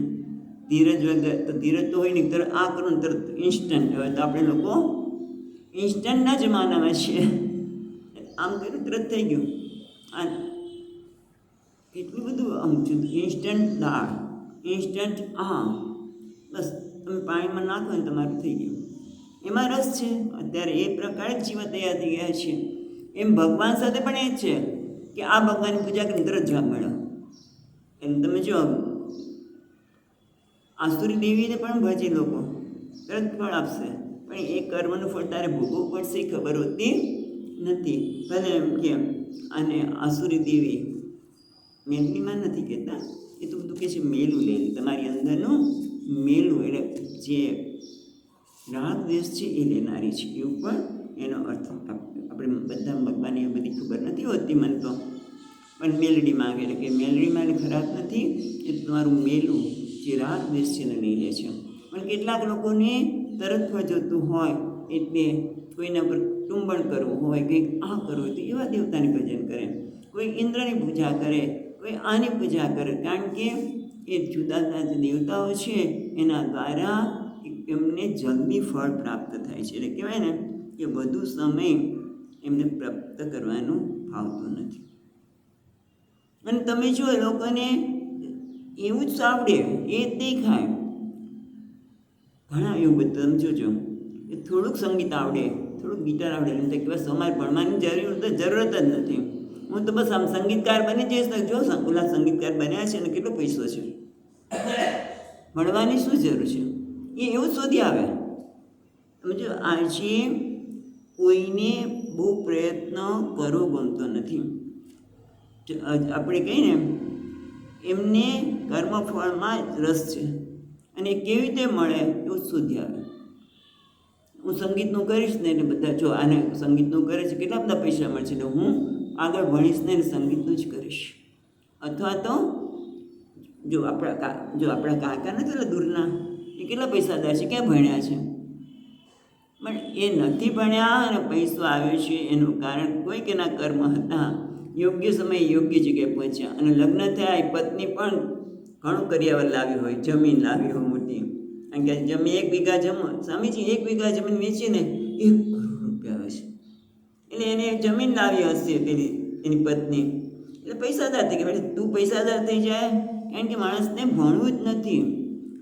ધીરજ વગર તો ધીરજ તો હોય નહીં, તરત આ કરું ને તરત ઇન્સ્ટન્ટ. હવે તો આપણે લોકો ઇન્સ્ટન્ટના જમાનામાં છીએ. આમ કર્યું તરત થઈ ગયું. આ કેટલું બધું આમ ઇન્સ્ટન્ટ દાળ, ઇન્સ્ટન્ટ બસ તમે પાણીમાં નાખો ને તમારું થઈ ગયું. એમાં રસ છે. અત્યારે એ પ્રકારે જ જીવન તૈયાર થઈ ગયા છે. એમ ભગવાન સાથે પણ એ જ છે કે આ ભગવાનની પૂજા કરીને તરત જવાબ મળ્યો. એમ તમે જો આસુરી દેવીને પણ ભજે લોકો, તરત ફળ આપશે. પણ એ કર્મનું ફળ તારે ભોગવવું પડશે એ ખબર હોતી નથી. ભલે એમ કેમ અને આસુરી દેવી મેલડીમાં નથી કહેતા, એ તો બધું કહે છે મેલું લે, તમારી અંદરનું મેલું, એટલે જે રાગ દ્વેષ છે એ લેનારી છે. એવું પણ એનો અર્થ આપણે બધા ભગવાનને એ બધી ખબર નથી હોતી મને તો. પણ મેલડી માંગે એટલે કે મેલડી માંગે ખરાબ નથી, એ તમારું મેલું જે રાગ દ્વેષ છે એને લઈ લે છે. પણ કેટલાક લોકોને તરત ફળ જોતું હોય, એટલે કોઈના પર ટુંબણ કરવું હોય, કંઈક આ કરવું હોય તો એવા દેવતાની ભજન કરે. કોઈ ઇન્દ્રની પૂજા કરે, કોઈ આની પૂજા કરે. કારણ કે એ જુદા જુદા જે દેવતાઓ છે એના દ્વારા એમને જલ્દી ફળ પ્રાપ્ત થાય છે. એટલે કહેવાય ને કે વધુ સમય એમને પ્રાપ્ત કરવાનું ફાવતું નથી. અને તમે જો લોકોને એવું જ આવડે એ જ દેખાય. ઘણા એવું બધું તમે જોજો, એ થોડુંક સંગીત આવડે, થોડુંક ગીટાર આવડે, એમ તો કહેવાય સમાજ ભણવાની જરૂરત જ નથી. હું તો બસ આમ સંગીતકાર બની જઈશ ને. જો ઓલા સંગીતકાર બન્યા છે ને કેટલો પૈસો છે, ભણવાની શું જરૂર છે? એ એવું શોધી આવે. સમજો આજે કોઈને બહુ પ્રયત્ન કરવો ગમતો નથી. આપણે કહીએ ને એમને કર્મફળમાં જ રસ છે, અને કેવી રીતે મળે એવું શોધી આવે. હું સંગીતનું કરીશ ને એટલે બધા જો આને સંગીતનું કરે છે કેટલા બધા પૈસા મળશે, એટલે હું આગળ ભણીશ ને સંગીતનું જ કરીશ. અથવા તો જો આપણા કાકા નથી એટલે દૂરના, એ કેટલા પૈસાદાર છે, ક્યાં ભણ્યા છે? પણ એ નથી ભણ્યા અને પૈસો આવ્યો છે એનું કારણ કોઈક એના કર્મ હતા. યોગ્ય સમયે યોગ્ય જગ્યાએ પહોંચ્યા અને લગ્ન થયા. એ પત્ની પણ ઘણું કરિયાવર લાવી હોય, જમીન લાવી હોય મોટી, કારણ કે જમીન 1 વીઘા સ્વામીજી 1 વીઘા જમીન વેચીને 1 કરોડ રૂપિયા આવે છે. એટલે એને જમીન લાવી હશે પેલી એની પત્ની, એટલે પૈસાદાર થઈ ગયા. તું પૈસાદાર થઈ જાય, કારણ કે માણસને ભણવું જ નથી.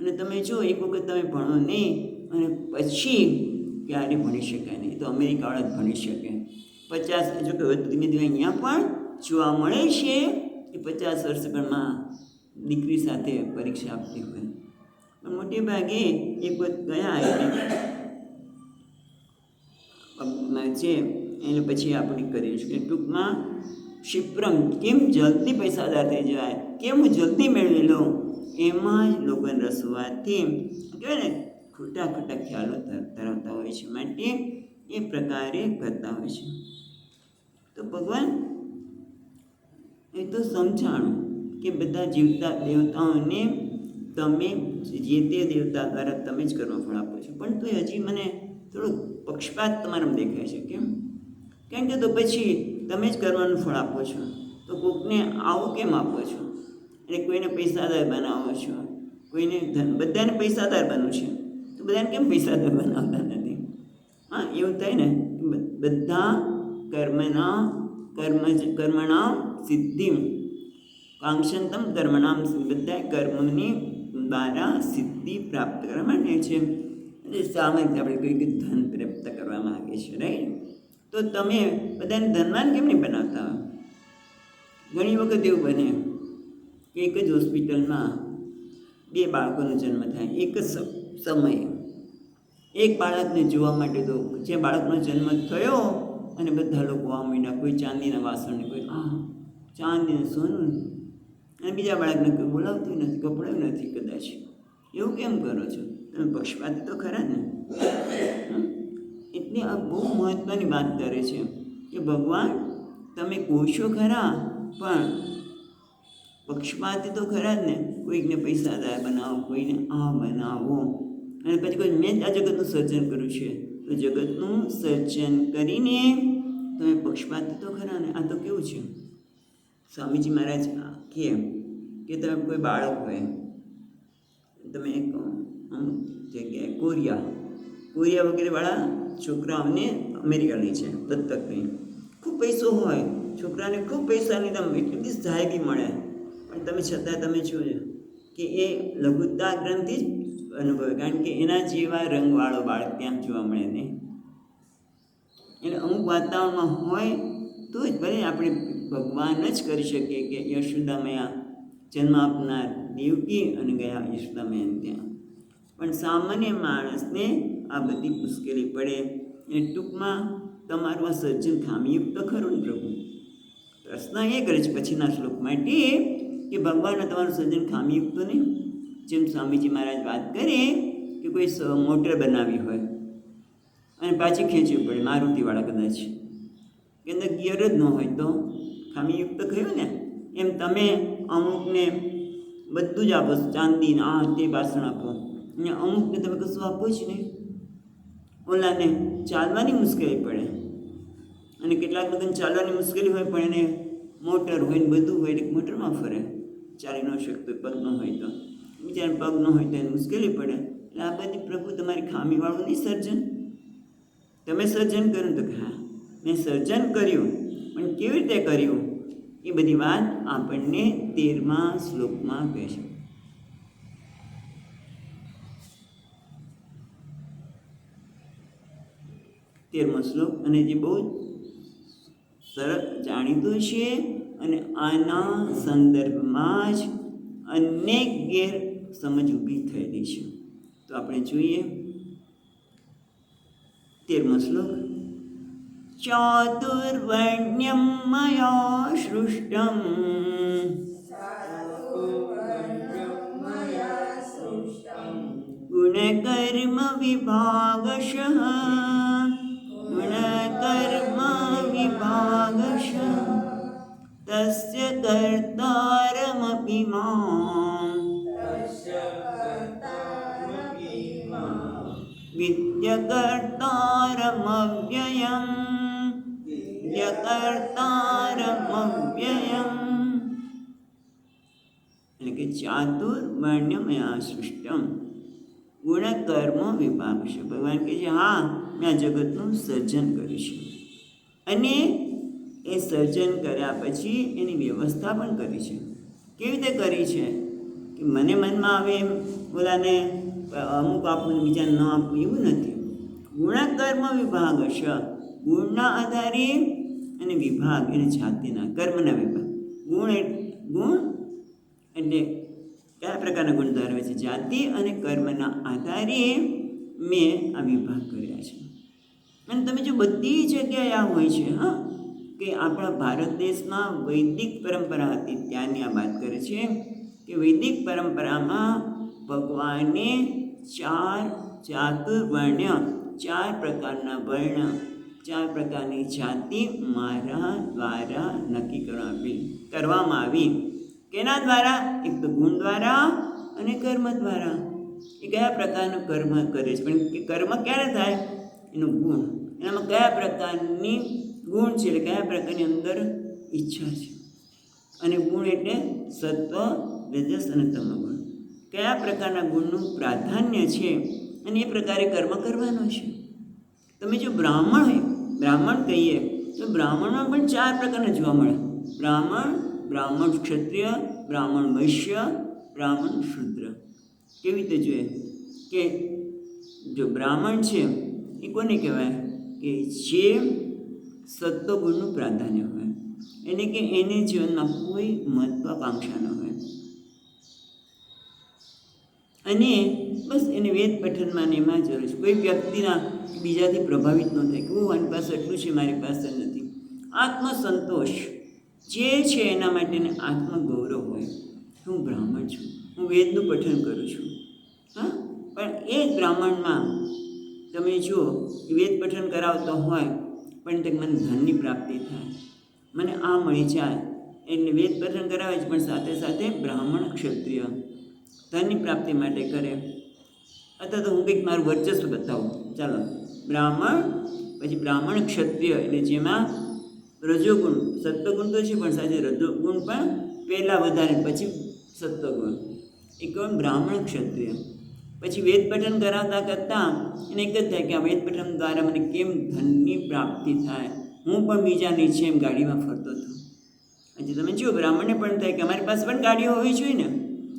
અને તમે જો એક વખત તમે ભણો નહીં અને પછી ક્યારે ભણી શકાય નહીં, તો અમેરિકાવાળા જ ભણી શકે. 50 જો કે ધીમે ધીમે અહીંયા પણ જોવા મળે છે કે 50 વર્ષમાં દીકરી સાથે પરીક્ષા આપતી હોય. પણ મોટે ભાગે એક વખત ગયા છે એને પછી આપણે કરીશું કે ટૂંકમાં ક્ષિપ્રમ કેમ જલ્દી પૈસાદાર થઈ જાય, કેમ હું જલ્દી મેળવી લઉં, એમાં જ લોકોને રસવાથી કહેવાય ને ખોટા ખોટા ખ્યાલો ધરાવતા હોય છે, માટે એ પ્રકારે કરતા હોય છે. તો ભગવાન એ તો સમજાણું કે બધા જીવતા દેવતાઓને તમે જે તે દેવતા દ્વારા તમે જ કર્મ ફળ આપો છો, પણ તો હજી મને થોડું પક્ષપાત તમારામાં દેખાય છે. કેમ? કારણ કે તો પછી તમે જ કર્મનું ફળ આપો છો, તો કોકને આવું કેમ આપો છો? એટલે કોઈને પૈસાદાર બનાવો છો, કોઈને બધાને પૈસાદાર બનવું છે, તો બધાને કેમ પૈસાદાર બનાવતા નથી? હા, એવું થાય ને, બધા કર્મણા સિદ્ધિ કાંક્ષંતમ કર્મણામ, બધા કર્મની દ્વારા સિદ્ધિ પ્રાપ્ત કરવા માટે છે. એટલે સામાન્ય આપણે કહીએ કે ધન પ્રાપ્ત કરવા માગે છે, રાઈટ? તો તમે બધાને ધનવાન કેમ નહીં બનાવતા? ઘણી વખત એવું બને કે એક જ હોસ્પિટલમાં 2 બાળકોનો જન્મ થાય એક જ સમયે. એક બાળકને જોવા માટે તો જે બાળકનો જન્મ થયો અને બધા લોકો આ મીંડા, કોઈ ચાંદીના વાસણને, કોઈ ચાંદીને સોનું, અને બીજા બાળકને કોઈ બોલાવતું નથી, કપડાં નથી કદાચ. એવું કેમ કરો છો? તમે પક્ષપાતી તો ખરા ને? એટલે આ બહુ મહત્ત્વની વાત કરે છે કે ભગવાન તમે કોશો ખરા, પણ પક્ષપાતી તો ખરા જ ને. કોઈકને પૈસાદાર બનાવો, કોઈને આ બનાવો, અને પછી કોઈ મેં જ આ જગતનું સર્જન કર્યું છે, તો જગતનું સર્જન કરીને તમે પક્ષપાતી તો ખરા ને. આ તો કેવું છે, સ્વામીજી મહારાજ કે તમે કોઈ બાળક હોય, તમે એક અમુક જગ્યાએ કોરિયા વગેરેવાળા છોકરાઓને અમેરિકા લે છે દત્તક નહીં. ખૂબ પૈસો હોય, છોકરાને ખૂબ પૈસાની એટલી બધી સહાયકી મળે, પણ તમે છતાં તમે જોજો કે એ લઘુતા ગ્રંથિ જ અનુભવે, કારણ કે એના જેવા રંગવાળો બાળક ત્યાં જોવા મળે નહીં. એટલે અમુક વાતાવરણમાં હોય તો જ ભલે આપણે ભગવાન જ કરી શકીએ કે યશોદામયા જન્મ આપનાર દેવકી અને ગયા યશોદામયા ત્યાં. પણ સામાન્ય માણસને આ બધી મુશ્કેલી પડે. એ ટૂંકમાં તમારું આ સર્જન ખામીયુક્ત ખરું ને પ્રભુ? પ્રશ્ન એ કરે છે પછીના શ્લોક માટે કે ભગવાનને તમારું સર્જન ખામીયુક્ત નહીં. જેમ સ્વામીજી મહારાજ વાત કરે કે કોઈ મોટર બનાવી હોય અને પાછી ખેંચવી પડે, મારુતિવાળા કદાચ, કે અંદર ગિયર જ ન હોય તો ખામીયુક્ત કહ્યું ને. એમ તમે અમુકને બધું જ આપો, ચાંદીને આ તે વાસણ આપો, અને અમુકને તમે કશું આપો જ નહીં. ઓલાને ચાલવાની મુશ્કેલી પડે, અને કેટલાક લોકોને ચાલવાની મુશ્કેલી હોય પણ એને મોટર હોય ને બધું હોય એટલે મોટરમાં ફરે, ચાલી ન શકતો, પગ ન હોય તો, બીજાને પગ ન હોય તો એને મુશ્કેલી પડે. એટલે આ બધી પ્રભુ તમારી ખામીવાળું નહીં સર્જન. તમે સર્જન કર્યું તો હા મેં સર્જન કર્યું, પણ કેવી રીતે કર્યું એ બધી વાત આપણને 13મા શ્લોકમાં કહે છે. 13મો શ્લોક, અને જે બહુ સરળ જાણીતો છે, અને આના સંદર્ભમાં જ અનેક ગેરસમજ ઊભી થયેલી છે. તો આપણે જોઈએ 13મો શ્લોક. ચાતુર્વર્ણ્યમ મયા સૃષ્ટમ ગુણકર્મ વિભાગશઃ તસ્ય કર્તારમપિ માં વિદ્યકર્તારમવ્યયમ એટલે કે ચાતુર્વર્ણ્યમયા સૃષ્ટમ ગુણકર્મ વિભાગ છે. ભગવાન કહે છે હા, મેં આ જગતનું સર્જન કર્યું છે અને એ સર્જન કર્યા પછી એની વ્યવસ્થા પણ કરી છે. કેવી રીતે કરી છે કે મને મનમાં આવે એમ બોલાને અમુક આપવું બીજાને ન આપવું એવું નથી. ગુણકર્મ વિભાગ છે. ગુણના આધારે અને વિભાગ એટલે જાતિના કર્મના વિભાગ. ગુણ એટલે કયા પ્રકારના ગુણ ધરાવે છે? જાતિ અને કર્મના આધારે મેં આ વિભાગ કર્યા છે. અને તમે જો બધી જગ્યાએ આ હોય છે હા, કે આપણા ભારત દેશમાં વૈદિક પરંપરા હતી ત્યાંની આ વાત કરે છે કે વૈદિક પરંપરામાં ભગવાને ચાતુર્વર્ણ્ય 4 પ્રકારના વર્ણ 4 પ્રકારની જાતિ મારા દ્વારા નક્કી કરવામાં આવી. કેના દ્વારા? એક તો ગુણ દ્વારા અને કર્મ દ્વારા. એ કયા પ્રકારનું કર્મ કરે છે? પણ કર્મ ક્યારે થાય? એનું ગુણ. એનામાં કયા પ્રકારની ગુણ છે એટલે કયા પ્રકારની અંદર ઈચ્છા છે. અને ગુણ એટલે સત્વ, રજસ અને તમ ગુણ. કયા પ્રકારના ગુણનું પ્રાધાન્ય છે અને એ પ્રકારે કર્મ કરવાનો છે. તમે જો બ્રાહ્મણ કહીએ તો બ્રાહ્મણમાં પણ 4 પ્રકારના જોવા મળે. બ્રાહ્મણ ક્ષત્રિય, બ્રાહ્મણ વૈશ્ય, બ્રાહ્મણ શૂદ્ર. કેવી રીતે જોઈએ કે જો બ્રાહ્મણ છે એ કોને કહેવાય કે જે સત્વગુણનું પ્રાધાન્ય હોય, એટલે કે એને જીવનમાં કોઈ મહત્વાકાંક્ષા ન હોય અને બસ એને વેદ પઠનમાં ને એમાં જરૂર છે. કોઈ વ્યક્તિના બીજાથી પ્રભાવિત ન થાય કે હું આની પાસે એટલું છે મારી પાસે નથી. આત્મસંતોષ જે છે એના માટેને આત્મગૌરવ હોય. હું બ્રાહ્મણ છું, હું વેદનું પઠન કરું છું હા, પણ એ જ બ્રાહ્મણમાં તમે જુઓ વેદ પઠન કરાવતો હોય પણ તે મને ધનની પ્રાપ્તિ થાય, મને આ મળી જાય એટલે વેદ પઠન કરાવે છે પણ સાથે સાથે બ્રાહ્મણ ક્ષત્રિય ધનની પ્રાપ્તિ માટે કરે. અથવા તો હું કંઈક મારું વર્ચસ્વ બતાવું. ચાલો બ્રાહ્મણ, પછી બ્રાહ્મણ ક્ષત્રિય એટલે જેમાં રજોગુણ, સત્વગુણ તો છે પણ સાથે રજોગુણ પણ પહેલાં વધારે પછી સત્વગુણ. એ કહું બ્રાહ્મણ ક્ષત્રિય. પછી વેદ પઠન કરાવતા કરતાં એને એક જ થાય કે આ વેદ પઠન દ્વારા મને કેમ ધનની પ્રાપ્તિ થાય, હું પણ બીજાની જેમ ગાડીમાં ફરતો હતો. હજી તમે જુઓ બ્રાહ્મણને પણ થાય કે અમારી પાસે પણ ગાડીઓ હોવી જોઈએ ને,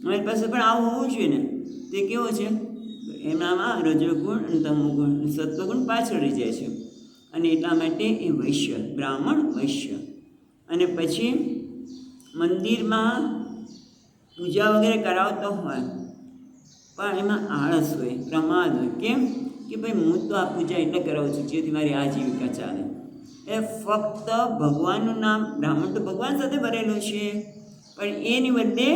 અમારી પાસે પણ આવું હોવું જોઈએ ને. તે કેવો છે એનામાં રજોગુણ અને તમોગુણ સત્વગુણ પાછળ રહી જાય છે અને એટલા માટે એ વૈશ્ય, બ્રાહ્મણ વૈશ્ય. અને પછી મંદિરમાં પૂજા વગેરે કરાવતો હોય પણ એમાં આળસ હોય, પ્રમાદ હોય. કેમ કે ભાઈ હું તો આ પૂજા એટલે કરાવું છું જેથી મારી આજીવિકા ચાલે. એ ફક્ત ભગવાનનું નામ, બ્રાહ્મણ તો ભગવાન સાથે ભરેલું છે પણ એની બદલે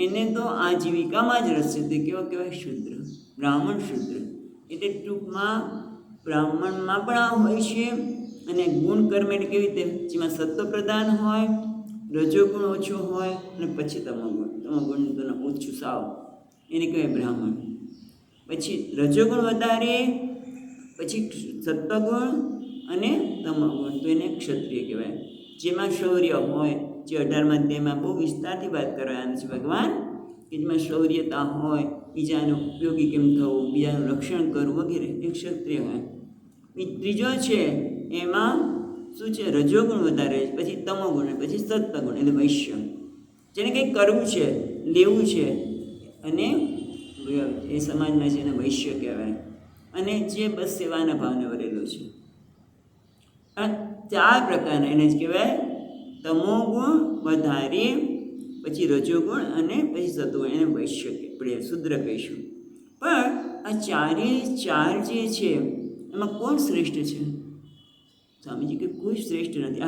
એને તો આજીવિકામાં જ રસ છે. તે કેવો કહેવાય? શૂદ્ર, બ્રાહ્મણ શૂદ્ર. એટલે ટૂંકમાં બ્રાહ્મણમાં પણ આ હોય છે અને ગુણ કર્મ એટલે કેવી રીતે જેમાં સત્વ પ્રધાન હોય, રજોગુણ ઓછો હોય અને પછી તમોગુણ ઓછું સાવ એને કહેવાય બ્રાહ્મણ. પછી રજોગુણ વધારે, પછી સત્વગુણ અને તમોગુણ તો એને ક્ષત્રિય કહેવાય. જેમાં શૌર્ય હોય, જે 18મા અધ્યાયમાં બહુ વિસ્તારથી વાત કરવાની છે ભગવાન, કે જેમાં શૌર્યતા હોય, બીજાને ઉપયોગી કેમ થવું, બીજાનું રક્ષણ કરવું વગેરે એ ક્ષત્રિય હોય. ત્રીજો છે એમાં શું છે? રજોગુણ વધારે, પછી તમોગુણ, પછી સત્વગુણ એટલે વૈશ્ય. જેને કંઈક કરવું છે, લેવું છે અને એ સમાજમાં છે એને વૈશ્ય કહેવાય. અને જે બસ સેવાના ભાવને વરેલો છે. આ 4 પ્રકારના એને જ કહેવાય તમોગુણ વધારે, પછી રજોગુણ અને પછી સત્વગુણ એને વૈશ્ય આપણે શુદ્ર કહીશું. પણ આ 4 જે છે એમાં કોણ શ્રેષ્ઠ છે? સ્વામીજી કે કોઈ શ્રેષ્ઠ નથી.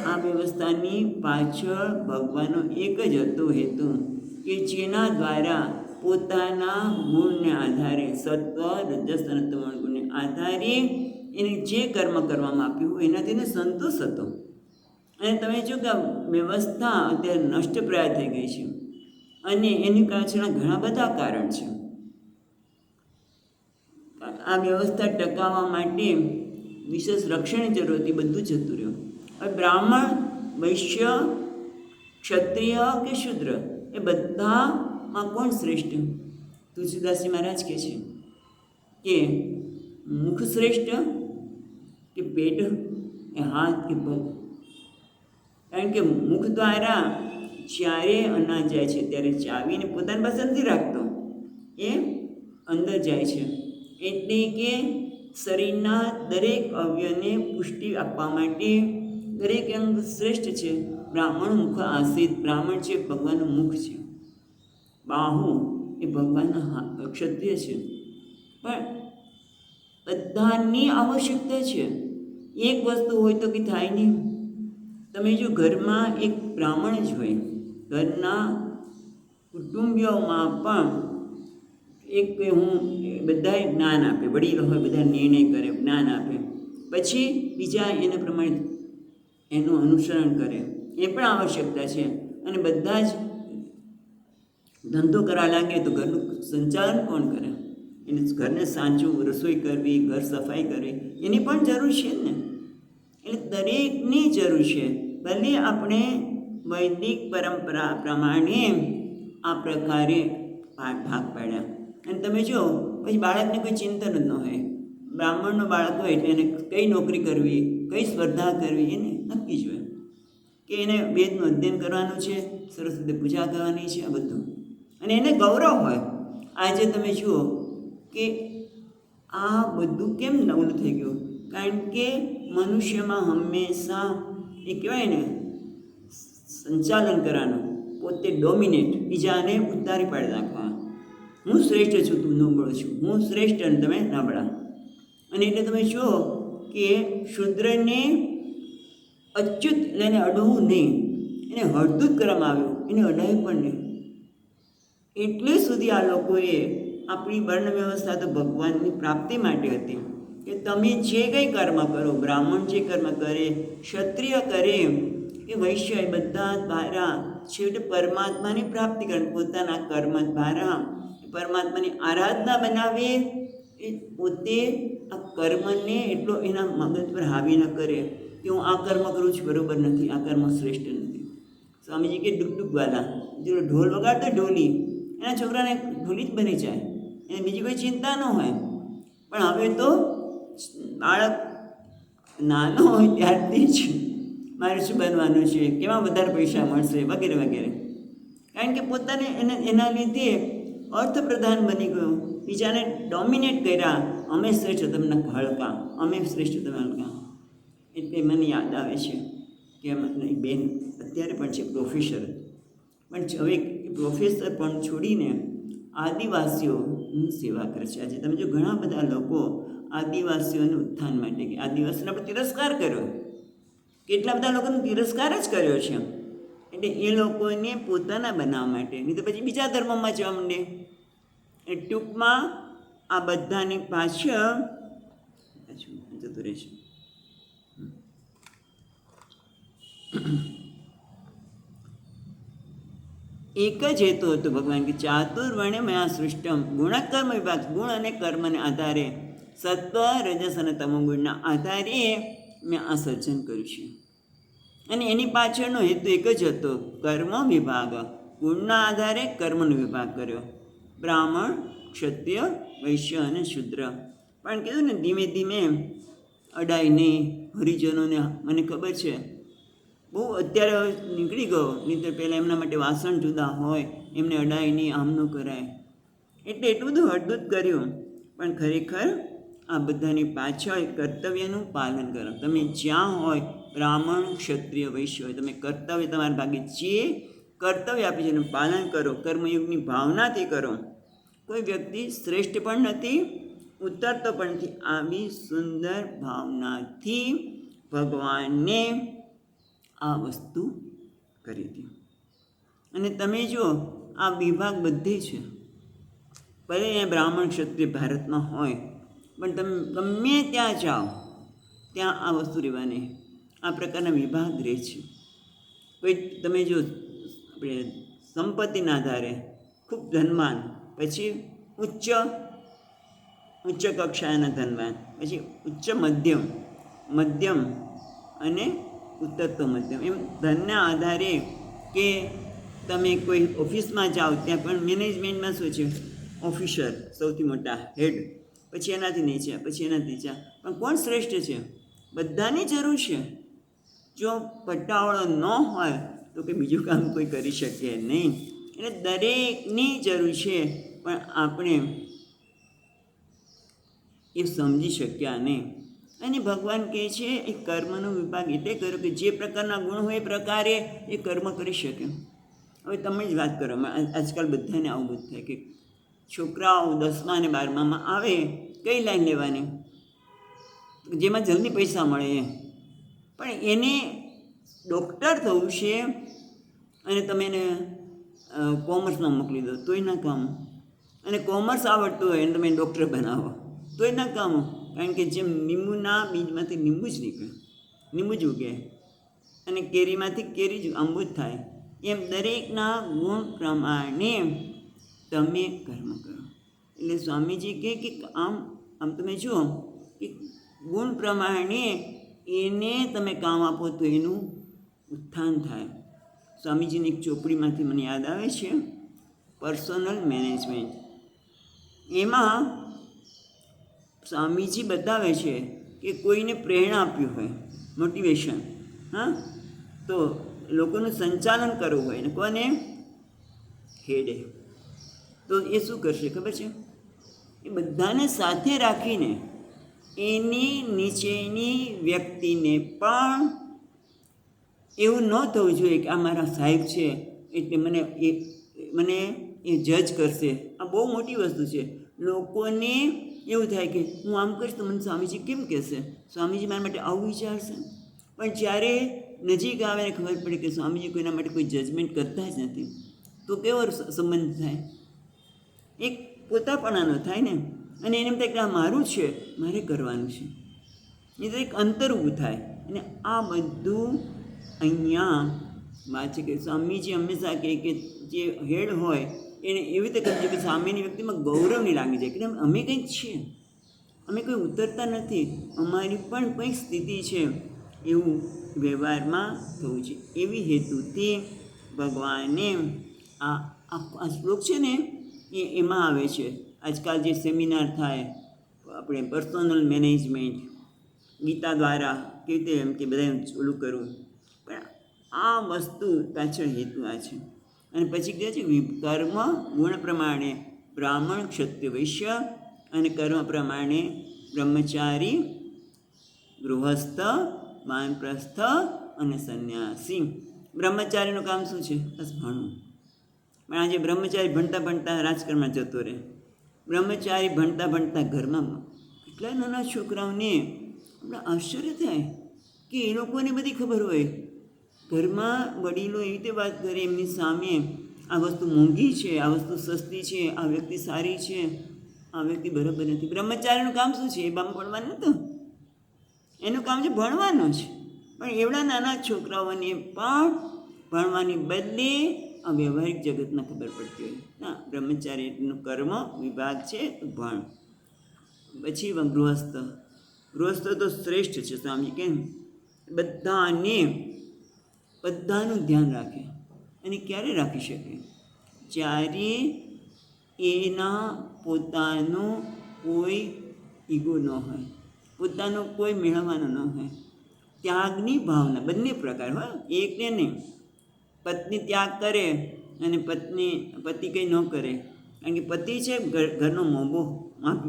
આ વ્યવસ્થાની પાછળ ભગવાનનો એક જ હતો હેતુ કે જેના દ્વારા પોતાના ગુણને આધારે, સત્વ, રજસ અને તમોગુણ ગુણને આધારે એને જે કર્મ કરવામાં આપ્યું હોય એનાથી એને સંતોષ હતો. અને તમે જો કે આ વ્યવસ્થા અત્યારે નષ્ટપ્રાય થઈ ગઈ છે અને એની પાછળના ઘણા બધા કારણ છે. આ વ્યવસ્થા ટકાવવા માટે વિશેષ રક્ષણની જરૂર હતી, બધું જતું રહ્યું. હવે બ્રાહ્મણ, વૈશ્ય ક્ષત્રિય કે શૂદ્ર એ બધામાં કોણ શ્રેષ્ઠ? તુલસીદાસજી મહારાજ કહે છે કે મુખ શ્રેષ્ઠ કે પેટ કે હાથ કે પગ? કારણ કે મુખ દ્વારા જ્યારે અનાજ જાય છે ત્યારે ચાવીને પોતાની પાસે નથી રાખતો, એ અંદર જાય છે. એટલે કે શરીરના દરેક અવયવને પુષ્ટિ આપવા માટે દરેક અંગ શ્રેષ્ઠ છે. બ્રાહ્મણ મુખ આસિત, બ્રાહ્મણ છે ભગવાનનું મુખ છે. બાહુ એ ભગવાનના ક્ષત્રિય છે. પણ બધાની આવશ્યકતા છે. એક વસ્તુ હોય તો કંઈ થાય નહીં. તમે જો ઘરમાં એક બ્રાહ્મણ જ હોય, ઘરના કુટુંબીઓમાં પણ એક હું બધાએ જ્ઞાન આપે, વડીલો હોય બધા નિર્ણય કરે, જ્ઞાન આપે, પછી બીજા એના પ્રમાણે એનું અનુસરણ કરે, એ પણ આવશ્યકતા છે. અને બધા જ ધંધો કરવા લાગે તો ઘરનું સંચાલન કોણ કરે? એને ઘરને સાચું રસોઈ કરવી, ઘર સફાઈ કરવી, એની પણ જરૂર છે ને. એટલે દરેકની જરૂર છે. ભલે આપણે વૈદિક પરંપરા પ્રમાણે આ પ્રકારે ભાગ પાડ્યા. અને તમે જો પછી બાળકને કોઈ ચિંતન જ ન હોય. બ્રાહ્મણનો બાળક હોય એટલે એને કઈ નોકરી કરવી, કઈ સ્પર્ધા કરવી, એને નક્કી જ હોય કે એને વેદનું અધ્યયન કરવાનું છે, સરસ રીતે પૂજા કરવાની છે, આ બધું. અને એને ગૌરવ હોય. આજે તમે જુઓ કે આ બધું કેમ નવું થઈ ગયું? કારણ કે મનુષ્યમાં હંમેશા એ કહેવાય ને સંચાલન કરવાનું, પોતે ડોમિનેટ, બીજાને ઉતારી પાડી નાખવા. હું શ્રેષ્ઠ છું, તું નબળો છું, હું શ્રેષ્ઠ અને તમે નબળા. અને એટલે તમે જુઓ કે શૂદ્રને અચ્યુત એને અડવું નહીં, એને હળદૂત કરવામાં આવ્યું, એને અડાય પણ નહીં. એટલે સુધી આ લોકોએ આપણી વર્ણ વ્યવસ્થા તો ભગવાનની પ્રાપ્તિ માટે હતી કે તમે જે કંઈ કર્મ કરો, બ્રાહ્મણ જે કર્મ કરે, ક્ષત્રિય કરે કે વૈશ્ય, એ બધા દ્વારા છેવટે પરમાત્માની પ્રાપ્તિ કરે. પોતાના કર્મ દ્વારા પરમાત્માની આરાધના બનાવે. એ પોતે આ કર્મને એટલો એના મગજ પર હાવી ન કરે કે હું આ કર્મ કરું છું બરાબર નથી, આ કર્મ શ્રેષ્ઠ નથી. સ્વામીજી કે ડુગડુગવાલા જો ઢોલ વગાડતો ઢોલી, એના છોકરાને ઢોલી જ બની જાય, એને બીજી કોઈ ચિંતા ન હોય. પણ હવે તો બાળક નાનો હોય ત્યારથી જ મારે શું બનવાનું છે, કેવા વધારે પૈસા મળશે, વગેરે વગેરે. કારણ કે પોતાને એના લીધે અર્થપ્રધાન બની ગયો, બીજાને ડોમિનેટ કર્યા. અમે શ્રેષ્ઠ, તમને હલકા, અમે શ્રેષ્ઠ, તમે હલકા. એટલે મને યાદ આવે છે કે મને બેન અત્યારે પણ છે પ્રોફેસર, પણ હવે પ્રોફેસર પણ છોડીને આદિવાસીઓની સેવા કરે છે. આજે તમે જો ઘણા બધા લોકો આદિવાસીઓનું ઉત્થાન માટે, કે આદિવાસીનો આપણે તિરસ્કાર કર્યો, કેટલા બધા લોકોનો તિરસ્કાર જ કર્યો છે. એટલે એ લોકોને પોતાના બનાવવા માટે, નહીં તો પછી બીજા ધર્મમાં જવા માંડે. એ ટૂંકમાં આ બધાની પાછળ જતું રહેશે. એક જ હેતુ હતો ભગવાન કે ચાતુર્વર્ણે મયા સૃષ્ટમ ગુણકર્મ વિભાગ, ગુણ અને કર્મને આધારે, સત્વ રજસ અને તમોગુણના આધારે મેં આ સર્જન કર્યું છે. અને એની પાછળનો હેતુ એક જ હતો, કર્મ વિભાગ. ગુણના આધારે કર્મનો વિભાગ કર્યો, બ્રાહ્મણ, ક્ષત્રિય, વૈશ્ય અને શૂદ્ર. પણ કીધું ને ધીમે ધીમે અડાય નહીં. હરિજનોને મને ખબર છે બહુ અત્યારે હવે નીકળી ગયો, નહીં તો પહેલાં એમના માટે વાસણ જુદા હોય, એમને અડાય નહીં, આમ ન કરાય. એટલે એટલું બધું હળદૂત કર્યું. પણ ખરેખર આ બધાની પાછળ કર્તવ્યનું પાલન કરો. તમે જ્યાં હોય, બ્રાહ્મણ, ક્ષત્રિય, વૈશ્ય હોય, તમે કર્તવ્ય તમારા ભાગે જે કર્તવ્ય આપી છે એનું પાલન કરો, કર્મયુગની ભાવનાથી કરો. કોઈ વ્યક્તિ શ્રેષ્ઠ પણ નથી, ઉતરતો પણ નથી. આવી સુંદર ભાવનાથી ભગવાનને આ વસ્તુ કરી હતી. અને તમે જુઓ આ વિભાગ બધે છે. ભલે અહીંયા બ્રાહ્મણ ક્ષત્રિય ભારતમાં હોય, પણ તમે ગમે ત્યાં જાઓ ત્યાં આ વસ્તુ રહેવાની, આ પ્રકારના વિભાગ રહે છે. કોઈ તમે જો આપણે સંપત્તિના આધારે ખૂબ ધનવાન, પછી ઉચ્ચ કક્ષાના ધનવાન, પછી ઉચ્ચ મધ્યમ અને ઉત્તર તો મધ્યમ, એમ ધનના આધારે કે તમે કોઈ ઓફિસમાં જાઓ ત્યાં પણ મેનેજમેન્ટમાં શું છે, ઓફિસર સૌથી મોટા હેડ, પછી એનાથી નીચે, પછી એનાથી નીચે, પણ કોણ શ્રેષ્ઠ છે? બધાની જરૂર છે. જો પટ્ટાવાળો ન હોય તો કે બીજું કામ કોઈ કરી શકે નહીં. એટલે દરેકની જરૂર છે, પણ આપણે એ સમજી શક્યા નહીં. અને ભગવાન કહે છે એ કર્મનો વિભાગ એટલે કર્યો કે જે પ્રકારના ગુણ હોય એ પ્રકારે એ કર્મ કરી શકે. હવે તમે જ વાત કરો, આજકાલ બધાને આવું બધું થાય કે છોકરાઓ 10મા અને 12મામાં આવે, કઈ લાઈન લેવાની? જેમાં જલ્દી પૈસા મળે એ. પણ એને ડૉક્ટર થવું છે અને તમે એને કોમર્સમાં મોકલી દો તોય ના કામ. અને કોમર્સ આવડતું હોય અને તમે ડૉક્ટર બનાવો તોય ના કામ. કારણ કે જેમ લીંબુના બીજમાંથી લીંબુ જ નીકળે, લીંબુ જ ઉગે, અને કેરીમાંથી કેરી જ આંબુ જ થાય. એમ દરેકના ગુણ પ્રમાણે તમે કર્મ કરો. એટલે સ્વામીજી કહે કે આમ તમે જુઓ કે ગુણ પ્રમાણે એને તમે કામ આપો તો એનું ઉત્થાન થાય. સ્વામીજીની એક ચોપડીમાંથી મને યાદ આવે છે, પર્સનલ મેનેજમેન્ટ. એમાં સ્વામીજી બતાવે છે કે કોઈને પ્રેરણા આપ્યું હોય, મોટિવેશન, હા, તો લોકોનું સંચાલન કરવું હોય ને કોને? હેડે. તો એ શું કરશે ખબર છે? એ બધાને સાથે રાખીને એની નીચેની વ્યક્તિને પણ એવું ન થવું જોઈએ કે આ મારા સાહેબ છે એટલે મને એ જજ કરશે. આ બહુ મોટી વસ્તુ છે. લોકોને એવું થાય કે હું આમ કરીશ તો મને સ્વામીજી કેમ કહેશે, સ્વામીજી મારા માટે આવું વિચારશે. પણ જ્યારે નજીક આવે ને ખબર પડે કે સ્વામીજી કોઈના માટે કોઈ જજમેન્ટ કરતા જ નથી, તો કેવો સંબંધ થાય? એક પોતાપણાનો થાય ને. અને એને એમ થાય કે આ મારું છે, મારે કરવાનું છે. એ તો એક અંતર ઊભું થાય. અને આ બધું અહીંયા વાત છે કે સ્વામીજી હંમેશા કહે કે જે હેડ હોય એને એવી રીતે કરજો કે સામેની વ્યક્તિમાં ગૌરવની લાગી જાય કે અમે કંઈક છીએ, અમે કોઈ ઉતરતા નથી, અમારી પણ કંઈક સ્થિતિ છે, એવું વ્યવહારમાં થવું છે. એવી હેતુથી ભગવાને આ શ્લોક છે ને એમાં આવે છે. આજકાલ જે સેમિનાર થાય આપણે પર્સનલ મેનેજમેન્ટ ગીતા દ્વારા કેવી રીતે એમ કે બધા ઓલું કરવું, પણ આ વસ્તુ પાછળ હેતુ આ છે. અને પછી કહે છે કર્મ ગુણ પ્રમાણે બ્રાહ્મણ, ક્ષત્રિય, વૈશ્ય, અને કર્મ પ્રમાણે બ્રહ્મચારી, ગૃહસ્થ, વાનપ્રસ્થ અને સંન્યાસી. બ્રહ્મચારીનું કામ શું છે? બસ ભણવું. પણ આજે બ્રહ્મચારી ભણતા ભણતા રાજકારણમાં જતો રહે. બ્રહ્મચારી ભણતા ભણતા ઘરમાં કેટલા નાના છોકરાઓને આપણે આશ્ચર્ય થાય કે એ લોકોને બધી ખબર હોય. ઘરમાં વડીલો એવી રીતે વાત કરે એમની સામે, આ વસ્તુ મોંઘી છે, આ વસ્તુ સસ્તી છે, આ વ્યક્તિ સારી છે, આ વ્યક્તિ બરાબર નથી. બ્રહ્મચારીનું કામ શું છે? એ બામ ભણવાનું નહોતું, એનું કામ છે ભણવાનું જ. પણ એવડા નાના છોકરાઓને પણ ભણવાની બદલે આ વ્યવહારિક જગતમાં ખબર પડતી હોય. ના, બ્રહ્મચારીનું કર્મ વિભાગ છે, ભણ. પછી ગૃહસ્થ. ગૃહસ્થ તો શ્રેષ્ઠ છે. સ્વામી કેમ બધાનું ધ્યાન રાખે. અને ક્યારે રાખી શકે? જ્યારે એના પોતાનો કોઈ ઈગો ન હોય, પોતાનો કોઈ મેળવવાનો ન હોય, ત્યાગની ભાવના બંને પ્રકાર હોય, એકને નહીં. પત્ની ત્યાગ કરે અને પતિ કંઈ ન કરે, કારણ કે પતિ છે ઘરનો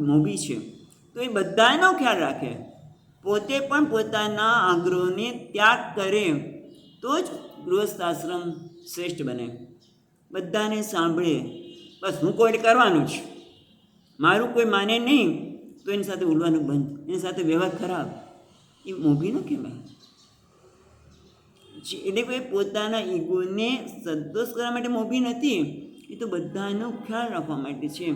મોભી છે, તો એ બધાનો ખ્યાલ રાખે. પોતે પણ પોતાના આગ્રહોને ત્યાગ કરે તો જ ગૃહસ્થાશ્રમ શ્રેષ્ઠ બને. બધાને સાંભળે, બસ હું કોઈ કરવાનું જ, મારું કોઈ માને નહીં તો એની સાથે ઉડવાનું બંધ, એની સાથે વ્યવહાર ખરાબ, એ મોભી ન કહેવાય. એટલે કોઈ પોતાના ઈગોને સંતોષ કરવા માટે મોભી નથી, એ તો બધાનો ખ્યાલ રાખવા માટે છે.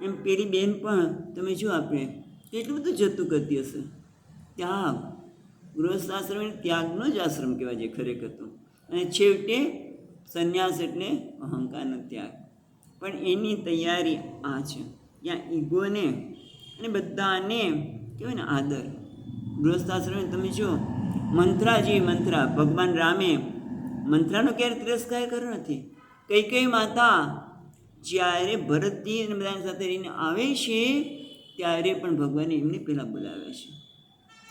એમ પેલી બેન પણ તમે જો આપણે કેટલું બધું જતું કરતી હશે. ત્યાગ, ગૃહસ્થાશ્રમ એટલે ત્યાગનો જ આશ્રમ કહેવાય છે ખરેખર તો. અને છેવટે સંન્યાસ એટલે અહંકારનો ત્યાગ. પણ એની તૈયારી આ છે, ત્યાં ઈગોને અને બધાને કહેવાય ને આદર. ગૃહસ્થાશ્રમ તમે જો મંત્રા ભગવાન રામે મંત્રનો ક્યારે તિરસ્કાર કર્યો નથી. કઈ માતા જ્યારે ભરતજી અને બધાની સાથે રહીને આવે છે ત્યારે પણ ભગવાને એમને પહેલાં બોલાવે છે.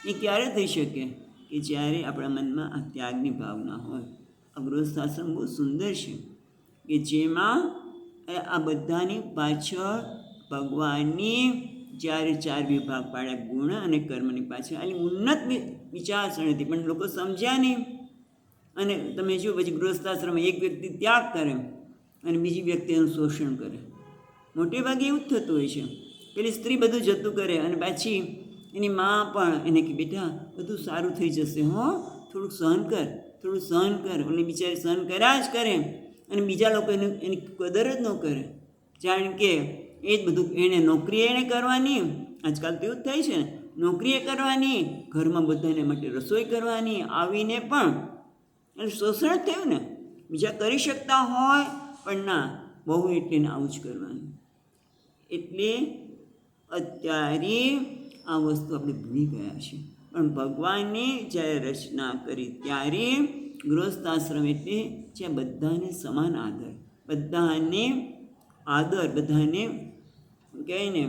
એ ક્યારે થઈ શકે કે જ્યારે આપણા મનમાં આ ત્યાગની ભાવના હોય. આ ગૃહસ્થાશ્રમ બહુ સુંદર છે કે જેમાં આ બધાની પાછળ ભગવાનની જ્યારે 4 વિભાગ પાડ્યા, ગુણ અને કર્મની પાછળ આની ઉન્નત વિચારસરણીથી પણ લોકો સમજ્યા નહીં. અને તમે જુઓ પછી ગૃહસ્થાશ્રમમાં એક વ્યક્તિ ત્યાગ કરે અને બીજી વ્યક્તિ એનું શોષણ કરે. મોટે ભાગે એવું જ થતું હોય છે. પેલી સ્ત્રી બધું જતું કરે અને પાછી એની મા પણ એને કે બેટા બધું સારું થઈ જશે, થોડુંક સહન કર. ઓલી બિચારી સહન કર્યા જ કરે અને બીજા લોકો એની કદર જ ન કરે. જાણ કે એ જ બધું એણે નોકરી એણે કરવાની, આજકાલ તો એવું જ થાય છે ને, નોકરીએ કરવાની, ઘરમાં બધાને માટે રસોઈ કરવાની, આવીને પણ એટલે શોષણ જ થયું ને. બીજા કરી શકતા હોય પણ ના, બહુ એટલે આવું જ કરવાનું. એટલે અત્યારે આ વસ્તુ આપણે ભૂલી ગયા છીએ. પણ ભગવાને જ્યારે રચના કરી ત્યારે ગૃહસ્થાશ્રમ એટલે જ્યાં બધાને સમાન આદર, બધાને કહેવાય ને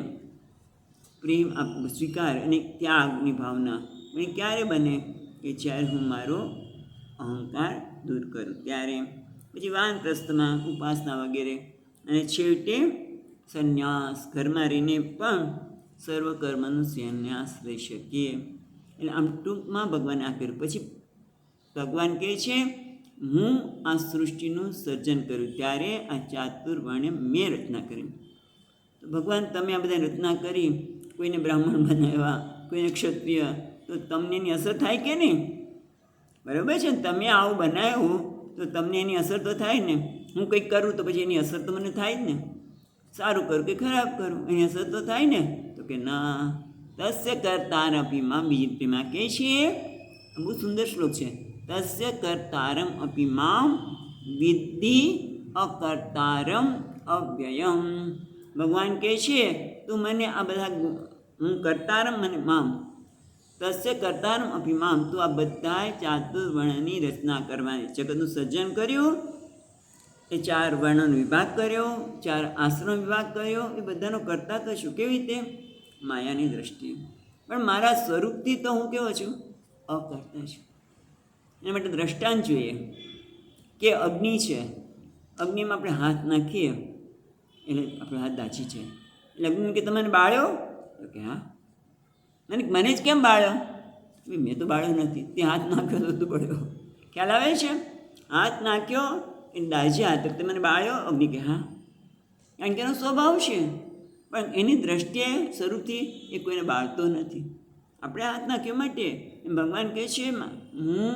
પ્રેમ સ્વીકાર અને ત્યાગની ભાવના. અને ક્યારે બને કે જ્યારે હું મારો અહંકાર દૂર કરું ત્યારે. પછી વાનપ્રસ્થમાં ઉપાસના વગેરે અને છેવટે સંન્યાસ, ઘરમાં રહીને પણ સર્વ કર્મનો સંન્યાસ લઈ શકીએ. એટલે આમ ટૂંકમાં ભગવાને આ કર્યું. પછી ભગવાન કહે છે હું આ સૃષ્ટિનું સર્જન કર્યું ત્યારે આ ચાતુર્વર્ણ્ય મેં રચના કરી. તો ભગવાન તમે આ બધા રચના કરી, કોઈને બ્રાહ્મણ બનાવ્યા, કોઈને ક્ષત્રિય, તો તમને એની અસર થાય કે નહીં? બરાબર છે ને? તમે આવું બનાવ્યું તો તમને એની અસર તો થાય ને. હું કંઈક કરું તો પછી એની અસર તો મને થાય જ ને. સારું કરું કે ખરાબ કરું એની અસર તો થાય ને. તો કે ના, તસ્ય કર્તારપીમાં, બીજી પ્રેમા કહે છે, બહુ સુંદર શ્લોક છે, તસ્ય કર્તારમ અપીમામ વિદ્ધિ અકર્તારમ અવ્યયમ. ભગવાન કહે છે તું મને આ બધા હું કર્તારમ મને મામ, તસ્ય કર્તારમ અભિમામ, તું આ બધા ચાતુર્વર્ણની રચના કરવાની, જગતનું સર્જન કર્યું, એ 4 વર્ણનો વિભાગ કર્યો, 4 આશ્રમ વિભાગ કર્યો, એ બધાનો કરતા તો શું? કેવી રીતે? માયાની દ્રષ્ટિએ. પણ મારા સ્વરૂપથી તો હું કેવો છું? અકર્તા છું. એના માટે દ્રષ્ટાંત જોઈએ કે અગ્નિ છે, અગ્નિમાં આપણે હાથ નાખીએ એટલે આપણો હાથ દાજી છે. એટલે અગ્નિ કે તમને બાળ્યો? તો કે હા. મને જ કેમ બાળ્યો? મેં તો બાળ્યો નથી, તે હાથ નાખ્યો તો તું બળ્યો. ખ્યાલ આવે છે? હાથ નાખ્યો એ દાજ્યા તો મને બાળ્યો? અગ્નિ કે હા, કારણ કે એનો સ્વભાવ છે. પણ એની દ્રષ્ટિએ સ્વરૂપથી એ કોઈને બાળતો નથી. આપણે હાથ નાખ્યો માટે ભગવાન કહે છે હું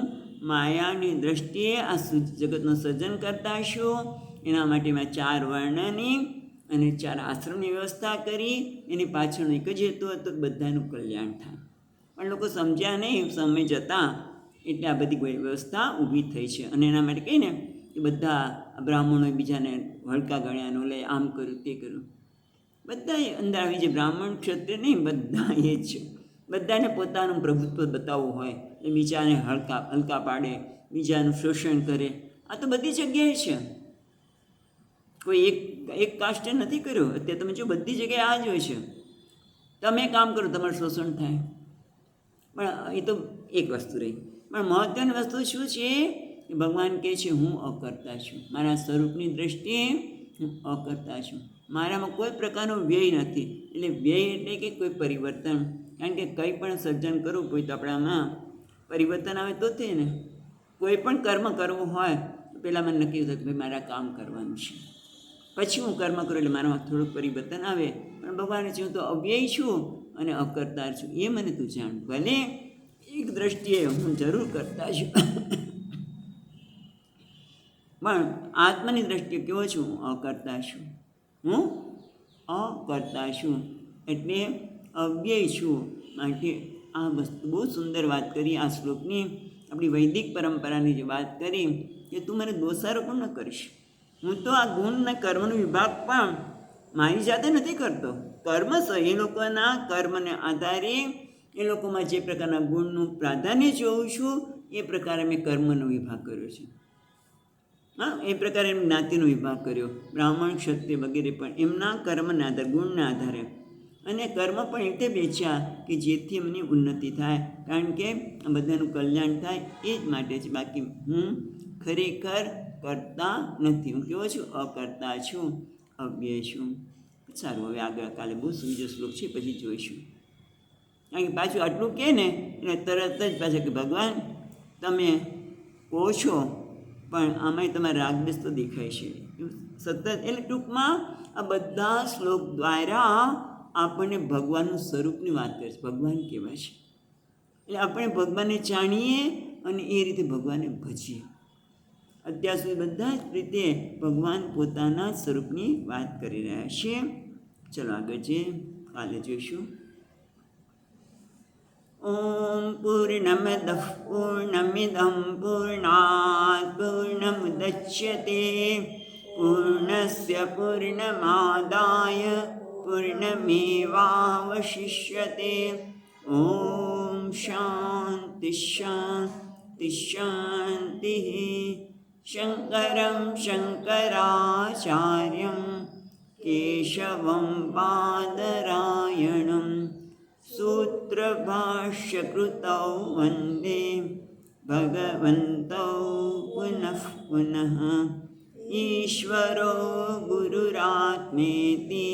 માયાની દ્રષ્ટિએ આ જગતનું સર્જન કરતા છું. એના માટે મેં 4 વર્ણની અને 4 આશ્રમની વ્યવસ્થા કરી. એની પાછળનો એક જ હેતુ હતો, બધાનું કલ્યાણ થાય. પણ લોકો સમજ્યા નહીં સમય જતાં, એટલે આ બધી વ્યવસ્થા ઊભી થઈ છે. અને એના માટે કહીને કે બધા બ્રાહ્મણો બીજાને હલકા ગણ્યાનું લે, આમ કર્યું તે કર્યું. બધા અંદર આવી જે બ્રાહ્મણ ક્ષત્રિય નહીં, બધા એ જ છે. બધાને પોતાનું પ્રભુત્વ બતાવવું હોય એટલે બીજાને હલકા પાડે, બીજાનું શોષણ કરે. આ તો બધી જગ્યાએ છે. કોઈ એક કાસ્ટે નથી કર્યું. અત્યારે તમે જો બધી જગ્યાએ આ જ હોય છે. તમે કામ કરો તમારું શોષણ થાય. પણ એ તો એક વસ્તુ રહી. પણ મહત્ત્વની વસ્તુ શું છે કે ભગવાન કહે છે હું અકર્તા છું. મારા સ્વરૂપની દ્રષ્ટિએ હું અકર્તા છું. મારામાં કોઈ પ્રકારનો વ્યય નથી. એટલે વ્યય એટલે કે કોઈ પરિવર્તન. કારણ કે કંઈ પણ સર્જન કરવું કોઈ તો આપણામાં પરિવર્તન આવે તો તે ને. કોઈ પણ કર્મ કરવું હોય તો પહેલાં મને નક્કી થયું કે ભાઈ મારા કામ કરવાનું છે, પછી હું કર્મ કરું એટલે મારામાં થોડુંક પરિવર્તન આવે. પણ ભગવાન છે હું તો અવ્યય છું અને અકર્તા છું, એ મને તું જાણ. ભલે એક દ્રષ્ટિએ હું જરૂર કરતા છું, પણ આત્માની દ્રષ્ટિએ કેવો છું? હું અકર્તા છું. હું અકર્તા છું એટલે અવ્યય છું. માટે આ વસ્તુ બહુ સુંદર વાત કરી આ શ્લોકની. આપણી વૈદિક પરંપરાની જે વાત કરી કે તું મને દોષારોપણ ન કરીશ. હું તો આ ગુણ અને કર્મનો વિભાગ પણ મારી જાતે નથી કરતો. કર્મ એ લોકોના કર્મને આધારે એ લોકોમાં જે પ્રકારના ગુણનું પ્રાધાન્ય જોઉં છું એ પ્રકારે મેં કર્મનો વિભાગ કર્યો છે. હા, એ પ્રકારે એમ જ્ઞાતિનો વિભાગ કર્યો. બ્રાહ્મણ, ક્ષત્રિય વગેરે પણ એમના કર્મના આધારે, ગુણના આધારે. અને કર્મ પણ એટલે વેચ્યા કે જેથી એમની ઉન્નતિ થાય, કારણ કે આ બધાનું કલ્યાણ થાય એ જ માટે છે. બાકી હું ખરેખર કરતા નથી, હું કેવો છું? અકર્તા છું, અવ્યય છું. સારું, હવે આગળ કાલે બહુ સુંદર શ્લોક છે, પછી જોઈશું. કારણ કે પાછું આટલું કહે ને એટલે તરત જ પાછું કે ભગવાન તમે કહો છો પણ આમાંય તમારા રાગદેશ તો દેખાય છે. સતત એટલે ટૂંકમાં આ બધા શ્લોક દ્વારા આપણને ભગવાનનું સ્વરૂપની વાત કરે છે. ભગવાન કેવા છે એટલે આપણે ભગવાનને જાણીએ અને એ રીતે ભગવાનને ભજીએ. અત્યાર સુધી બધા જ રીતે ભગવાન પોતાના સ્વરૂપની વાત કરી રહ્યા છે. ચલો આગળ જઈએ, કાલે જોઈશું. ઓમ પૂર્ણમદઃ પૂર્ણમિદં પૂર્ણાત પૂર્ણમુદચ્યતે પૂર્ણસ્ય પૂર્ણમાદાય પૂર્ણમેવાવશિષ્યતે. ઓમ શાંતિ શાંતિ શાંતિ. શંકરં શંકરાચાર્યં કેશવં બાદરાયણં सूत्रभाष्यकृतौ वन्दे भगवन्तौ पुनः पुनः. ईश्वरो गुरुरात्मेति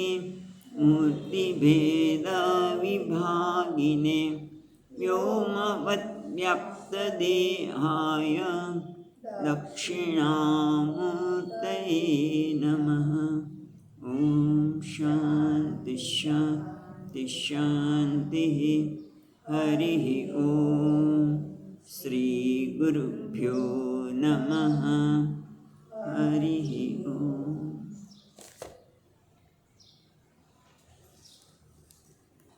मूर्तिभेदविभागिने व्योमवद्व्याप्तदेहाय दक्षिणामूर्तये नमः. ॐ शान्ति शान्ति शान्ति. हरिः ॐ. श्रीगुरुभ्यो नमः. हरिः ॐ.